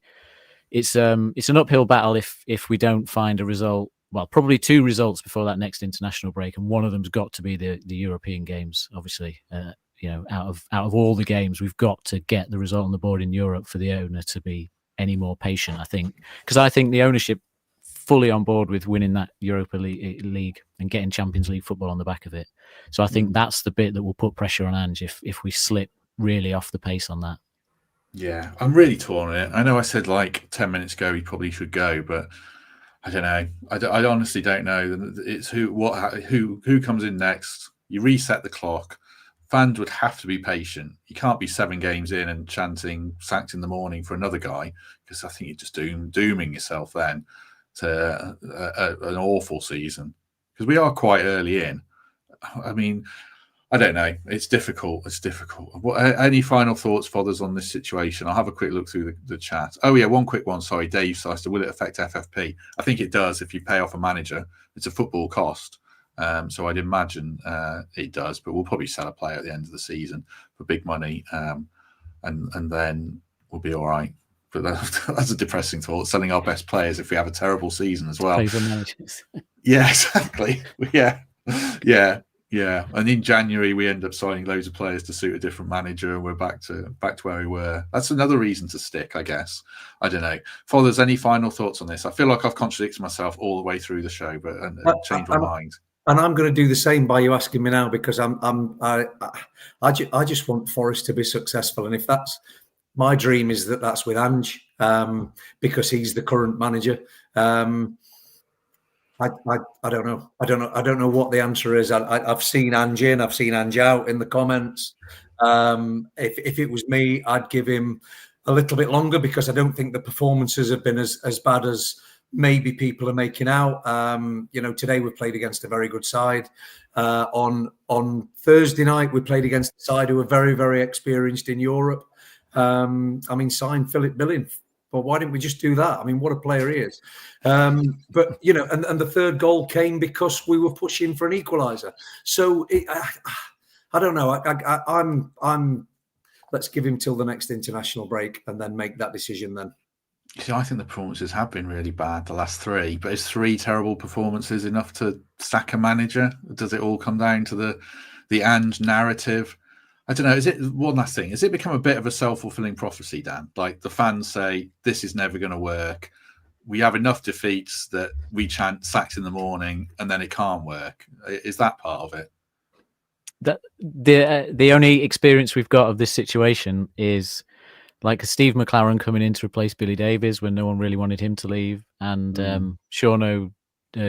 it's an uphill battle if we don't find a result. Well, probably 2 results before that next international break, and one of them's got to be the European games. Obviously, out of all the games, we've got to get the result on the board in Europe for the owner to be any more patient. I think, because I think the ownership fully on board with winning that Europa League and getting Champions League football on the back of it. So I think that's the bit that will put pressure on Ange if we slip really off the pace on that. Yeah, I'm really torn on it. I know I said like 10 minutes ago he probably should go, but I don't know. I honestly don't know. It's who comes in next. You reset the clock. Fans would have to be patient. You can't be 7 games in and chanting sacked in the morning for another guy, because I think you're just dooming yourself then to an awful season, because we are quite early in. I mean, I don't know. It's difficult. Any final thoughts, Fothers, on this situation? I'll have a quick look through the chat. Oh, yeah, one quick one. Sorry, Dave. So will it affect FFP? I think it does if you pay off a manager. It's a football cost. So I'd imagine it does. But we'll probably sell a player at the end of the season for big money. And then we'll be all right. But that's a depressing thought, selling our best players if we have a terrible season as well. Yeah, exactly. Yeah. And in January, we end up signing loads of players to suit a different manager, and we're back to where we were. That's another reason to stick, I guess. I don't know. Fathers, any final thoughts on this? I feel like I've contradicted myself all the way through the show, but changed my mind. And I'm going to do the same by you asking me now, because I just want Forest to be successful, and if that's my dream, is that's with Ange, because he's the current manager. I don't know. I don't know what the answer is. I've seen Ange in, I've seen Ange out in the comments. If it was me, I'd give him a little bit longer, because I don't think the performances have been as bad as maybe people are making out. Today we played against a very good side. On Thursday night, we played against a side who are very, very experienced in Europe. Sign Philip Billing. But why didn't we just do that? I mean, what a player he is. And the third goal came because we were pushing for an equaliser. So I don't know. I'm. Let's give him till the next international break and then make that decision then. See, I think the performances have been really bad, the last 3. But is 3 terrible performances enough to sack a manager? Does it all come down to the Ange narrative? I don't know. Is it one last thing? Has it become a bit of a self-fulfilling prophecy, Dan? Like the fans say, this is never going to work. We have enough defeats that we chant sacks in the morning, and then it can't work. Is that part of it? The only experience we've got of this situation is like a Steve McLaren coming in to replace Billy Davies when no one really wanted him to leave, and Sean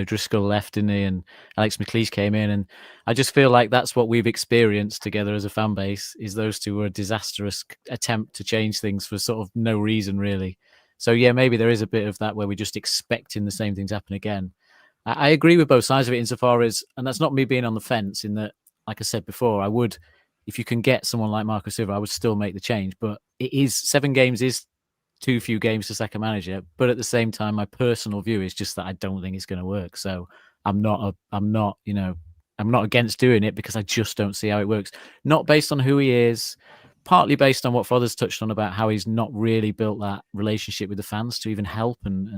Driscoll left, didn't he? And Alex McLeish came in, and I just feel like that's what we've experienced together as a fan base. Is those two were a disastrous attempt to change things for sort of no reason, really. So yeah, maybe there is a bit of that where we're just expecting the same things happen again. I agree with both sides of it insofar as, and that's not me being on the fence, in that, like I said before, I would, if you can get someone like Marco Silva, I would still make the change. But it is 7 games is too few games to sack a manager. But at the same time, my personal view is just that I don't think it's going to work. So I'm not against doing it, because I just don't see how it works. Not based on who he is, partly based on what Father's touched on about how he's not really built that relationship with the fans to even help and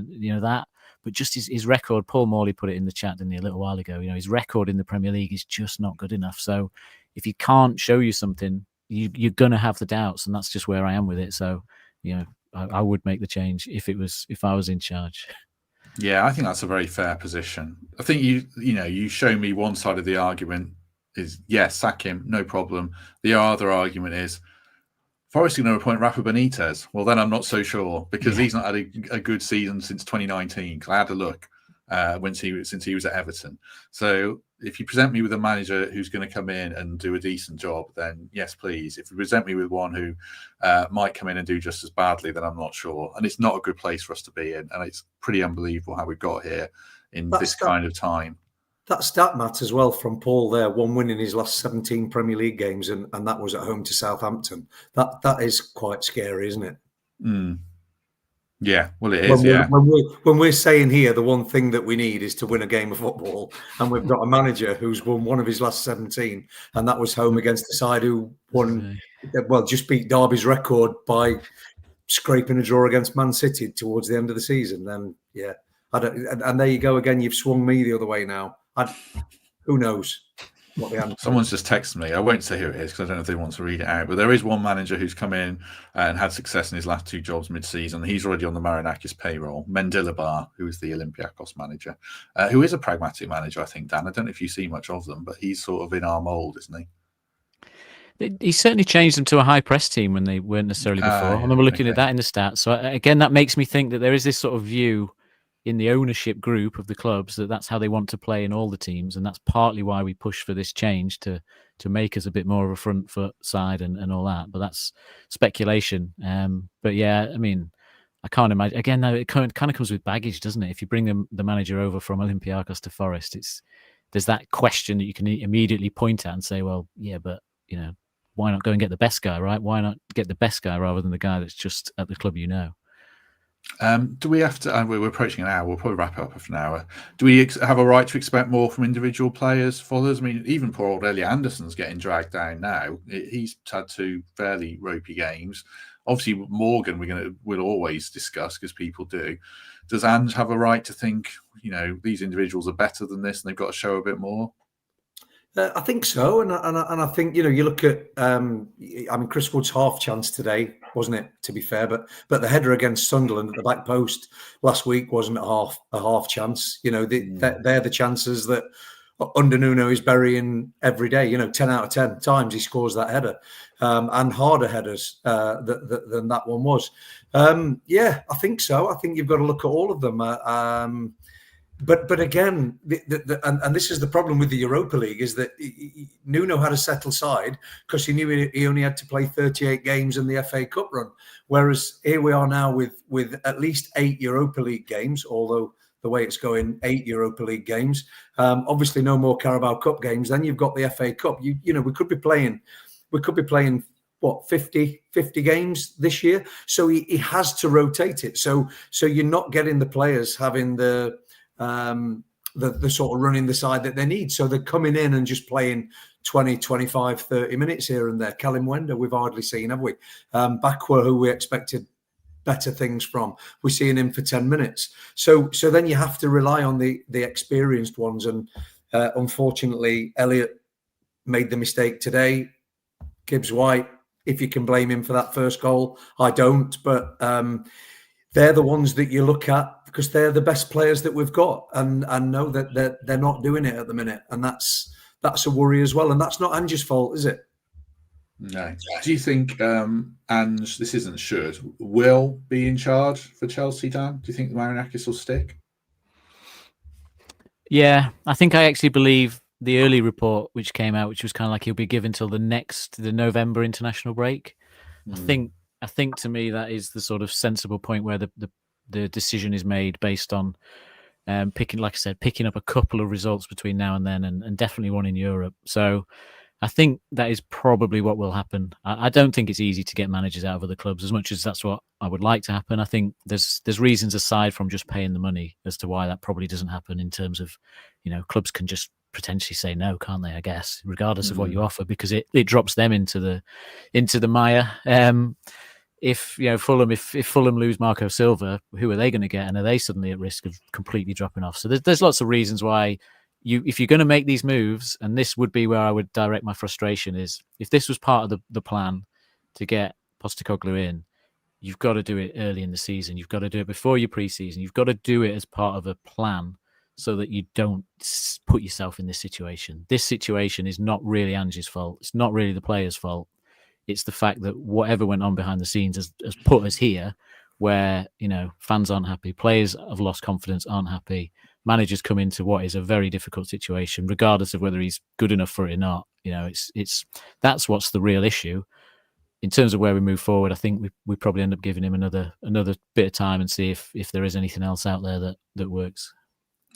that. But just his record, Paul Morley put it in the chat, didn't he, a little while ago, his record in the Premier League is just not good enough. So if he can't show you something, you're going to have the doubts, and that's just where I am with it. So, I would make the change if I was in charge. Yeah, I think that's a very fair position. I think you show me one side of the argument is, yes, sack him, no problem. The other argument is, Forest are going to appoint Rafa Benitez. Well, then I'm not so sure because he's not had a good season since 2019. I had a look since he was at Everton. So if you present me with a manager who's going to come in and do a decent job, then yes, please. If you present me with one who might come in and do just as badly, then I'm not sure. And it's not a good place for us to be in. And it's pretty unbelievable how we got here in this kind of time. That stat, Matt, as well from Paul there, 1 win in his last 17 Premier League games, and that was at home to Southampton. That is quite scary, isn't it? Mm. Yeah, well, it is, When we're saying here the one thing that we need is to win a game of football, and we've got a manager who's won one of his last 17, and that was home against the side who won, well, just beat Derby's record by scraping a draw against Man City towards the end of the season, then, yeah. And there you go again, you've swung me the other way now. Who knows what the answer is. Someone's just texted me. I won't say who it is because I don't know if they want to read it out. But there is one manager who's come in and had success in his last 2 jobs mid-season. He's already on the Marinakis payroll. Mendilibar, who is the Olympiacos manager, who is a pragmatic manager, I think, Dan. I don't know if you see much of them, but he's sort of in our mould, isn't he? He certainly changed them to a high press team when they weren't necessarily before. I remember looking at that in the stats. So again, that makes me think that there is this sort of view in the ownership group of the clubs that's how they want to play in all the teams, and that's partly why we push for this change to make us a bit more of a front foot side and all that. But that's speculation. But yeah, I mean, I can't imagine. Again, it kind of comes with baggage, doesn't it? If you bring the manager over from Olympiacos to Forest, there's that question that you can immediately point at and say, well, yeah, but why not go and get the best guy, right? Why not get the best guy rather than the guy that's just at the club Do we have to? We're approaching an hour. We'll probably wrap it up for an hour. Do we have a right to expect more from individual players? Followers? I mean, even poor old Elliot Anderson's getting dragged down now. He's had 2 fairly ropey games. Obviously, Morgan we'll always discuss because people do. Does Ange have a right to think these individuals are better than this and they've got to show a bit more? I think so, and I think you look at Chris Wood's half chance today, wasn't it? To be fair, but the header against Sunderland at the back post last week wasn't a half chance. They're the chances that under Nuno is burying every day. 10 out of 10 times he scores that header, and harder headers than that one was. Yeah, I think so. I think you've got to look at all of them. But again, and this is the problem with the Europa League, is that Nuno had a settled side because he knew he only had to play 38 games in the FA Cup run. Whereas here we are now with at least 8 Europa League games, although the way it's going, 8 Europa League games. Obviously, no more Carabao Cup games. Then you've got the FA Cup. We could be playing what 50 games this year. So he has to rotate it. So you're not getting the players having the sort of running the side that they need. So they're coming in and just playing 20, 25, 30 minutes here and there. Callum Wender, we've hardly seen, have we? Bakwa, who we expected better things from, we're seeing him for 10 minutes. So then you have to rely on the experienced ones. And unfortunately, Elliot made the mistake today. Gibbs-White, if you can blame him for that first goal, I don't. But they're the ones that you look at because they're the best players that we've got, and know that they're not doing it at the minute, and that's a worry as well. And that's not Ange's fault, is it? No. Do you think Ange, this will be in charge for Chelsea, Dan? Do you think Marinakis will stick? Yeah, I think I actually believe the early report which came out, which was kind of like he'll be given till the November international break. I think to me that is the sort of sensible point where the decision is made based on picking up a couple of results between now and then, and definitely one in Europe. So I think that is probably what will happen. I don't think it's easy to get managers out of other clubs as much as that's what I would like to happen. I think there's reasons aside from just paying the money as to why that probably doesn't happen, in terms of, clubs can just potentially say no, can't they? I guess, regardless of what you offer, because it drops them into the mire. If Fulham lose Marco Silva, who are they going to get, and are they suddenly at risk of completely dropping off? So there's lots of reasons why if you're going to make these moves, and this would be where I would direct my frustration, is if this was part of the plan to get Postecoglou in, you've got to do it early in the season. You've got to do it before your pre-season. You've got to do it as part of a plan so that you don't put yourself in this situation. This situation is not really Ange's fault. It's not really the players' fault. It's the fact that whatever went on behind the scenes has put us here, where fans aren't happy, players have lost confidence, aren't happy. Managers come into what is a very difficult situation, regardless of whether he's good enough for it or not. It's that's what's the real issue. In terms of where we move forward, I think we probably end up giving him another bit of time and see if there is anything else out there that works.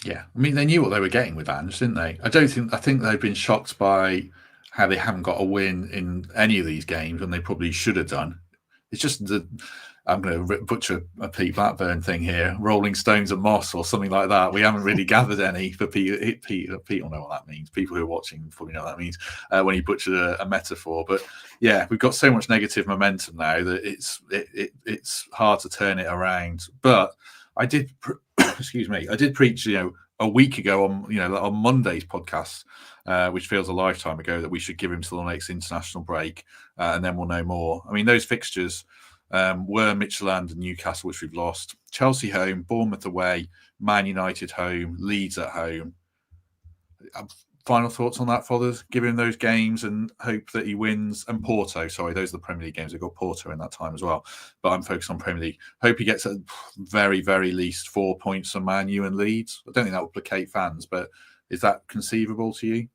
Yeah, I mean, they knew what they were getting with Ange, didn't they? I think they've been shocked by how they haven't got a win in any of these games, and they probably should have done. It's just I'm going to butcher a Pete Blackburn thing here, Rolling Stones and Moss or something like that. We haven't really gathered any for Pete. Pete will know what that means. People who are watching probably know what that means when he butchered a metaphor. But yeah, we've got so much negative momentum now that it's hard to turn it around. But I did, excuse me, I did preach, a week ago on Monday's podcast, which feels a lifetime ago, that we should give him till the next international break, and then we'll know more. I mean, those fixtures were Midtjylland and Newcastle, which we've lost. Chelsea home, Bournemouth away, Man United home, Leeds at home. Final thoughts on that, Fothers? Give him those games and hope that he wins. And Porto, sorry, those are the Premier League games. They've got Porto in that time as well. But I'm focused on Premier League. Hope he gets at very, very least 4 points from Man U and Leeds. I don't think that will placate fans, but is that conceivable to you?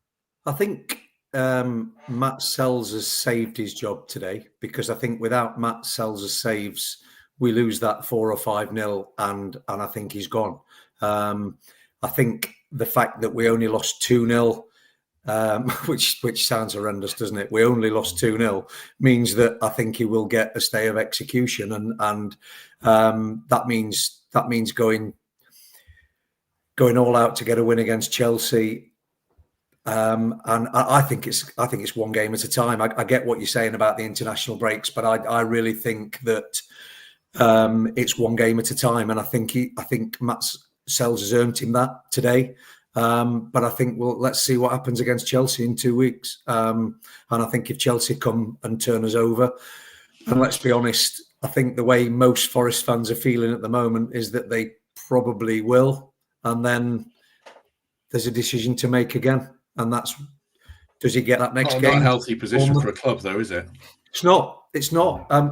I think Matt Sells has saved his job today, because I think without Matt Sells' saves, we lose that 4 or 5-0, and I think he's gone. I think the fact that we only lost 2-0, which sounds horrendous, doesn't it? We only lost 2-0 means that I think he will get a stay of execution, and that means going all out to get a win against Chelsea. And I think it's one game at a time. I get what you're saying about the international breaks, but I really think that it's one game at a time, and I think Matt Sells has earned him that today. But I think, let's see what happens against Chelsea in 2 weeks. And I think if Chelsea come and turn us over, and let's be honest, I think the way most Forest fans are feeling at the moment is that they probably will. And then there's a decision to make again. And that's, does he get that next game? Not a healthy position for a club, though, is it? It's not.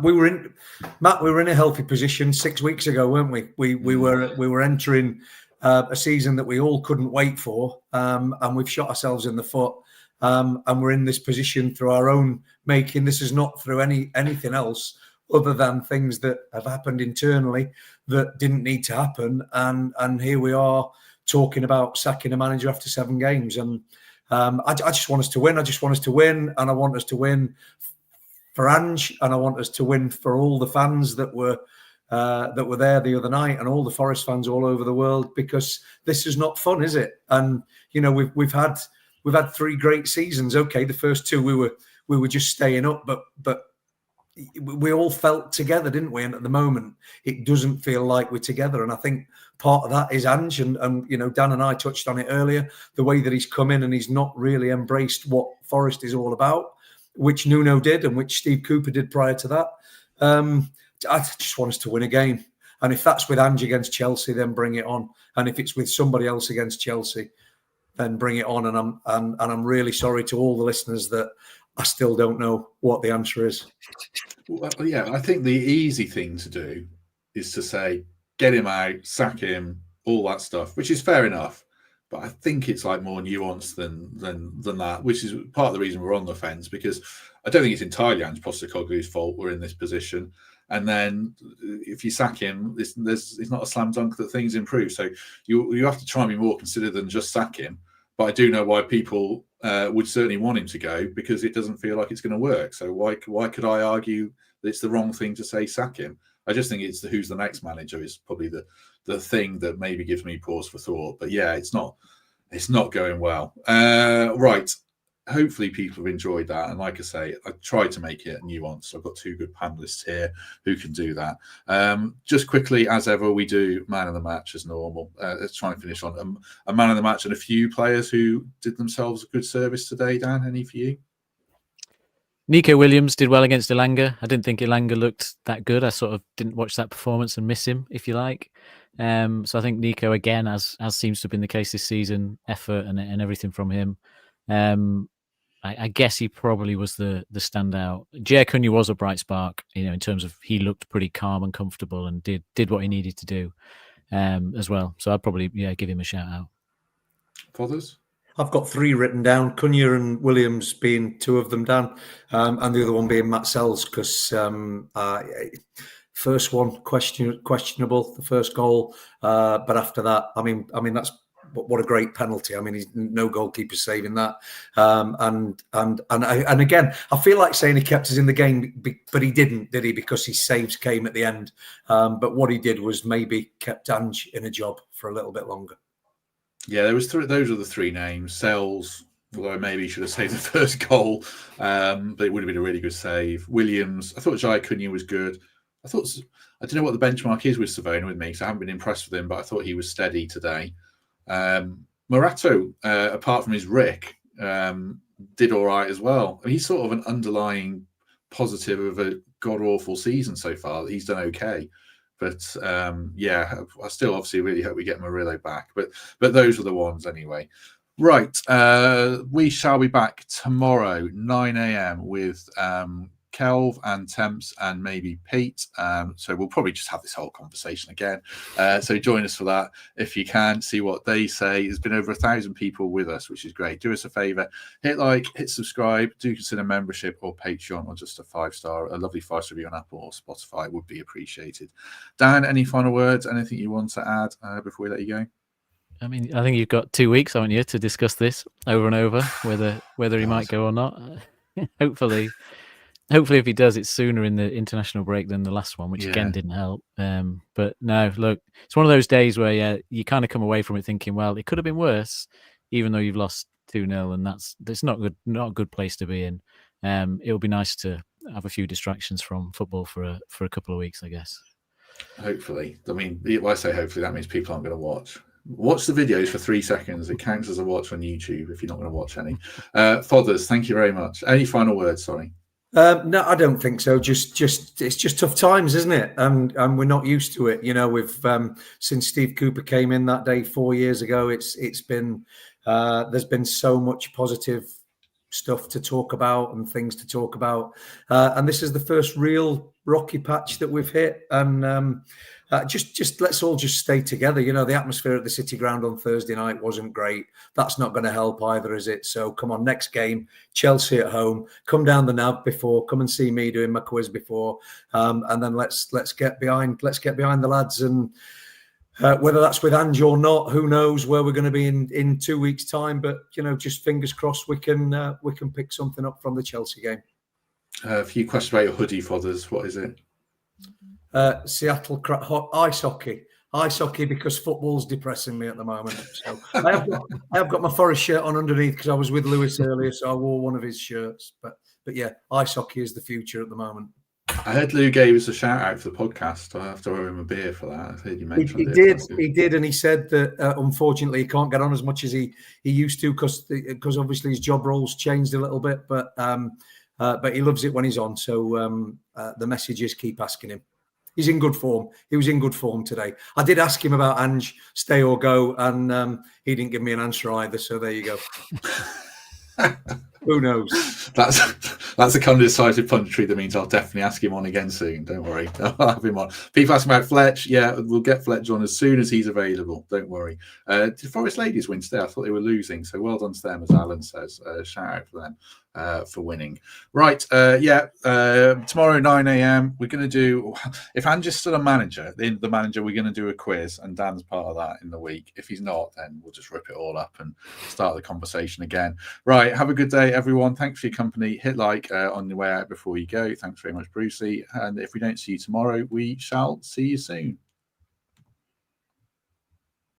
We were in a healthy position 6 weeks ago, weren't we? We were entering a season that we all couldn't wait for, and we've shot ourselves in the foot. And we're in this position through our own making. This is not through anything else other than things that have happened internally that didn't need to happen. And here we are talking about sacking a manager after 7 games. And I just want us to win. I just want us to win, and I want us to win for Ange, and I want us to win for all the fans that were there the other night, and all the Forest fans all over the world, because this is not fun, is it? And we've had 3 great seasons. Okay, the first 2 we were just staying up, but we all felt together, didn't we? And at the moment, it doesn't feel like we're together. And I think part of that is Ange, and Dan and I touched on it earlier, the way that he's come in and he's not really embraced what Forest is all about, which Nuno did and which Steve Cooper did prior to that. I just want us to win a game. And if that's with Ange against Chelsea, then bring it on. And if it's with somebody else against Chelsea, then bring it on. And I'm really sorry to all the listeners that I still don't know what the answer is. Well, yeah, I think the easy thing to do is to say, get him out, sack him, all that stuff, which is fair enough. But I think it's like more nuanced than that, which is part of the reason we're on the fence, because I don't think it's entirely Ange Postecoglou's fault we're in this position. And then if you sack him, it's not a slam dunk that things improve. So you have to try and be more considered than just sack him. But I do know why people would certainly want him to go, because it doesn't feel like it's going to work. So why could I argue that it's the wrong thing to say sack him? I just think it's who's the next manager is probably the thing that maybe gives me pause for thought. But yeah, it's not going well. Right. Hopefully people have enjoyed that. And like I say, I tried to make it nuanced. I've got 2 good panelists here who can do that. Just quickly, as ever, we do man of the match as normal. Let's try and finish on a man of the match and a few players who did themselves a good service today. Dan, any for you? Nico Williams did well against Elanga. I didn't think Elanga looked that good. I sort of didn't watch that performance and miss him, if you like. So I think Nico, again, as seems to have been the case this season, effort and everything from him. I guess he probably was the standout. Jay Cunha was a bright spark, in terms of he looked pretty calm and comfortable and did what he needed to do as well. So I'd probably give him a shout out. Fothers? I've got 3 written down, Cunha and Williams being 2 of them, Dan, and the other one being Matt Sells, because first one questionable, the first goal, but after that, I mean that's what a great penalty. I mean, he's no goalkeeper saving that, and again, I feel like saying he kept us in the game, but he didn't, did he? Because his saves came at the end, but what he did was maybe kept Ange in a job for a little bit longer. Yeah, those are the 3 names. Sells, although maybe he should have saved the first goal, but it would have been a really good save. Williams, I thought Jai Cunha was good. I don't know what the benchmark is with Savona with me, because I haven't been impressed with him, but I thought he was steady today. Morato, apart from his Rick, did all right as well. I mean, he's sort of an underlying positive of a god-awful season so far. He's done okay. But I still obviously really hope we get Murillo back. But those are the ones anyway. Right. We shall be back tomorrow, 9 a.m. with Kelv and Temps and maybe Pete. So we'll probably just have this whole conversation again. So join us for that if you can, see what they say. There's been over 1,000 people with us, which is great. Do us a favour, hit like, hit subscribe, do consider membership or Patreon, or just a lovely 5-star review on Apple or Spotify would be appreciated. Dan, any final words, anything you want to add before we let you go? I mean, I think you've got 2 weeks, haven't you, to discuss this over and over, whether he might go or not. Hopefully, if he does, it's sooner in the international break than the last one, which again didn't help. But no, look, it's one of those days where you kind of come away from it thinking, well, it could have been worse, even though you've lost 2-0, and that's not a good place to be in. It'll be nice to have a few distractions from football for a couple of weeks, I guess. Hopefully, I mean, when I say hopefully, that means people aren't going to watch. Watch the videos for 3 seconds. It counts as a watch on YouTube if you're not going to watch any. Fothers, thank you very much. Any final words? Sorry. No, I don't think so. Just it's just tough times, isn't it? And we're not used to it. We've since Steve Cooper came in that day 4 years ago. It's been there's been so much positive stuff to talk about and things to talk about, and this is the first real rocky patch that we've hit. And just let's all just stay together. The atmosphere at the City Ground on Thursday night wasn't great. That's not going to help either, is it? So come on, next game, Chelsea at home. Come down the nav before. Come and see me doing my quiz before, and then let's get behind the lads. And whether that's with Ange or not, who knows where we're going to be in 2 weeks' time. But just fingers crossed we can pick something up from the Chelsea game. A few questions about your hoodie, Fothers. What is it? Seattle ice hockey, because football's depressing me at the moment. So I have got my Forest shirt on underneath because I was with Lewis earlier, so I wore one of his shirts. But yeah, ice hockey is the future at the moment. I heard Lou gave us a shout out for the podcast. I have to owe him a beer for that. I heard you mentioned He did, and he said that unfortunately he can't get on as much as he used to because obviously his job role's changed a little bit. But he loves it when he's on. So the message is keep asking him. He's in good form. He was in good form today. I did ask him about Ange, stay or go, and he didn't give me an answer either. So there you go. Who knows? That's a kind of decisive punchary that means I'll definitely ask him on again soon. Don't worry. I'll have him on. People ask about Fletch. Yeah, we'll get Fletch on as soon as he's available. Don't worry. Did Forest Ladies win today? I thought they were losing. So well done to them, as Alan says. Shout out for them for winning. Right. Tomorrow, 9 a.m., we're going to do, if Ange is still a manager, the manager, we're going to do a quiz, and Dan's part of that in the week. If he's not, then we'll just rip it all up and start the conversation again. Right. Have a good day, everyone. Thanks for your company. Hit like on your way out before you go. Thanks very much, Brucey. And if we don't see you tomorrow, we shall see you soon.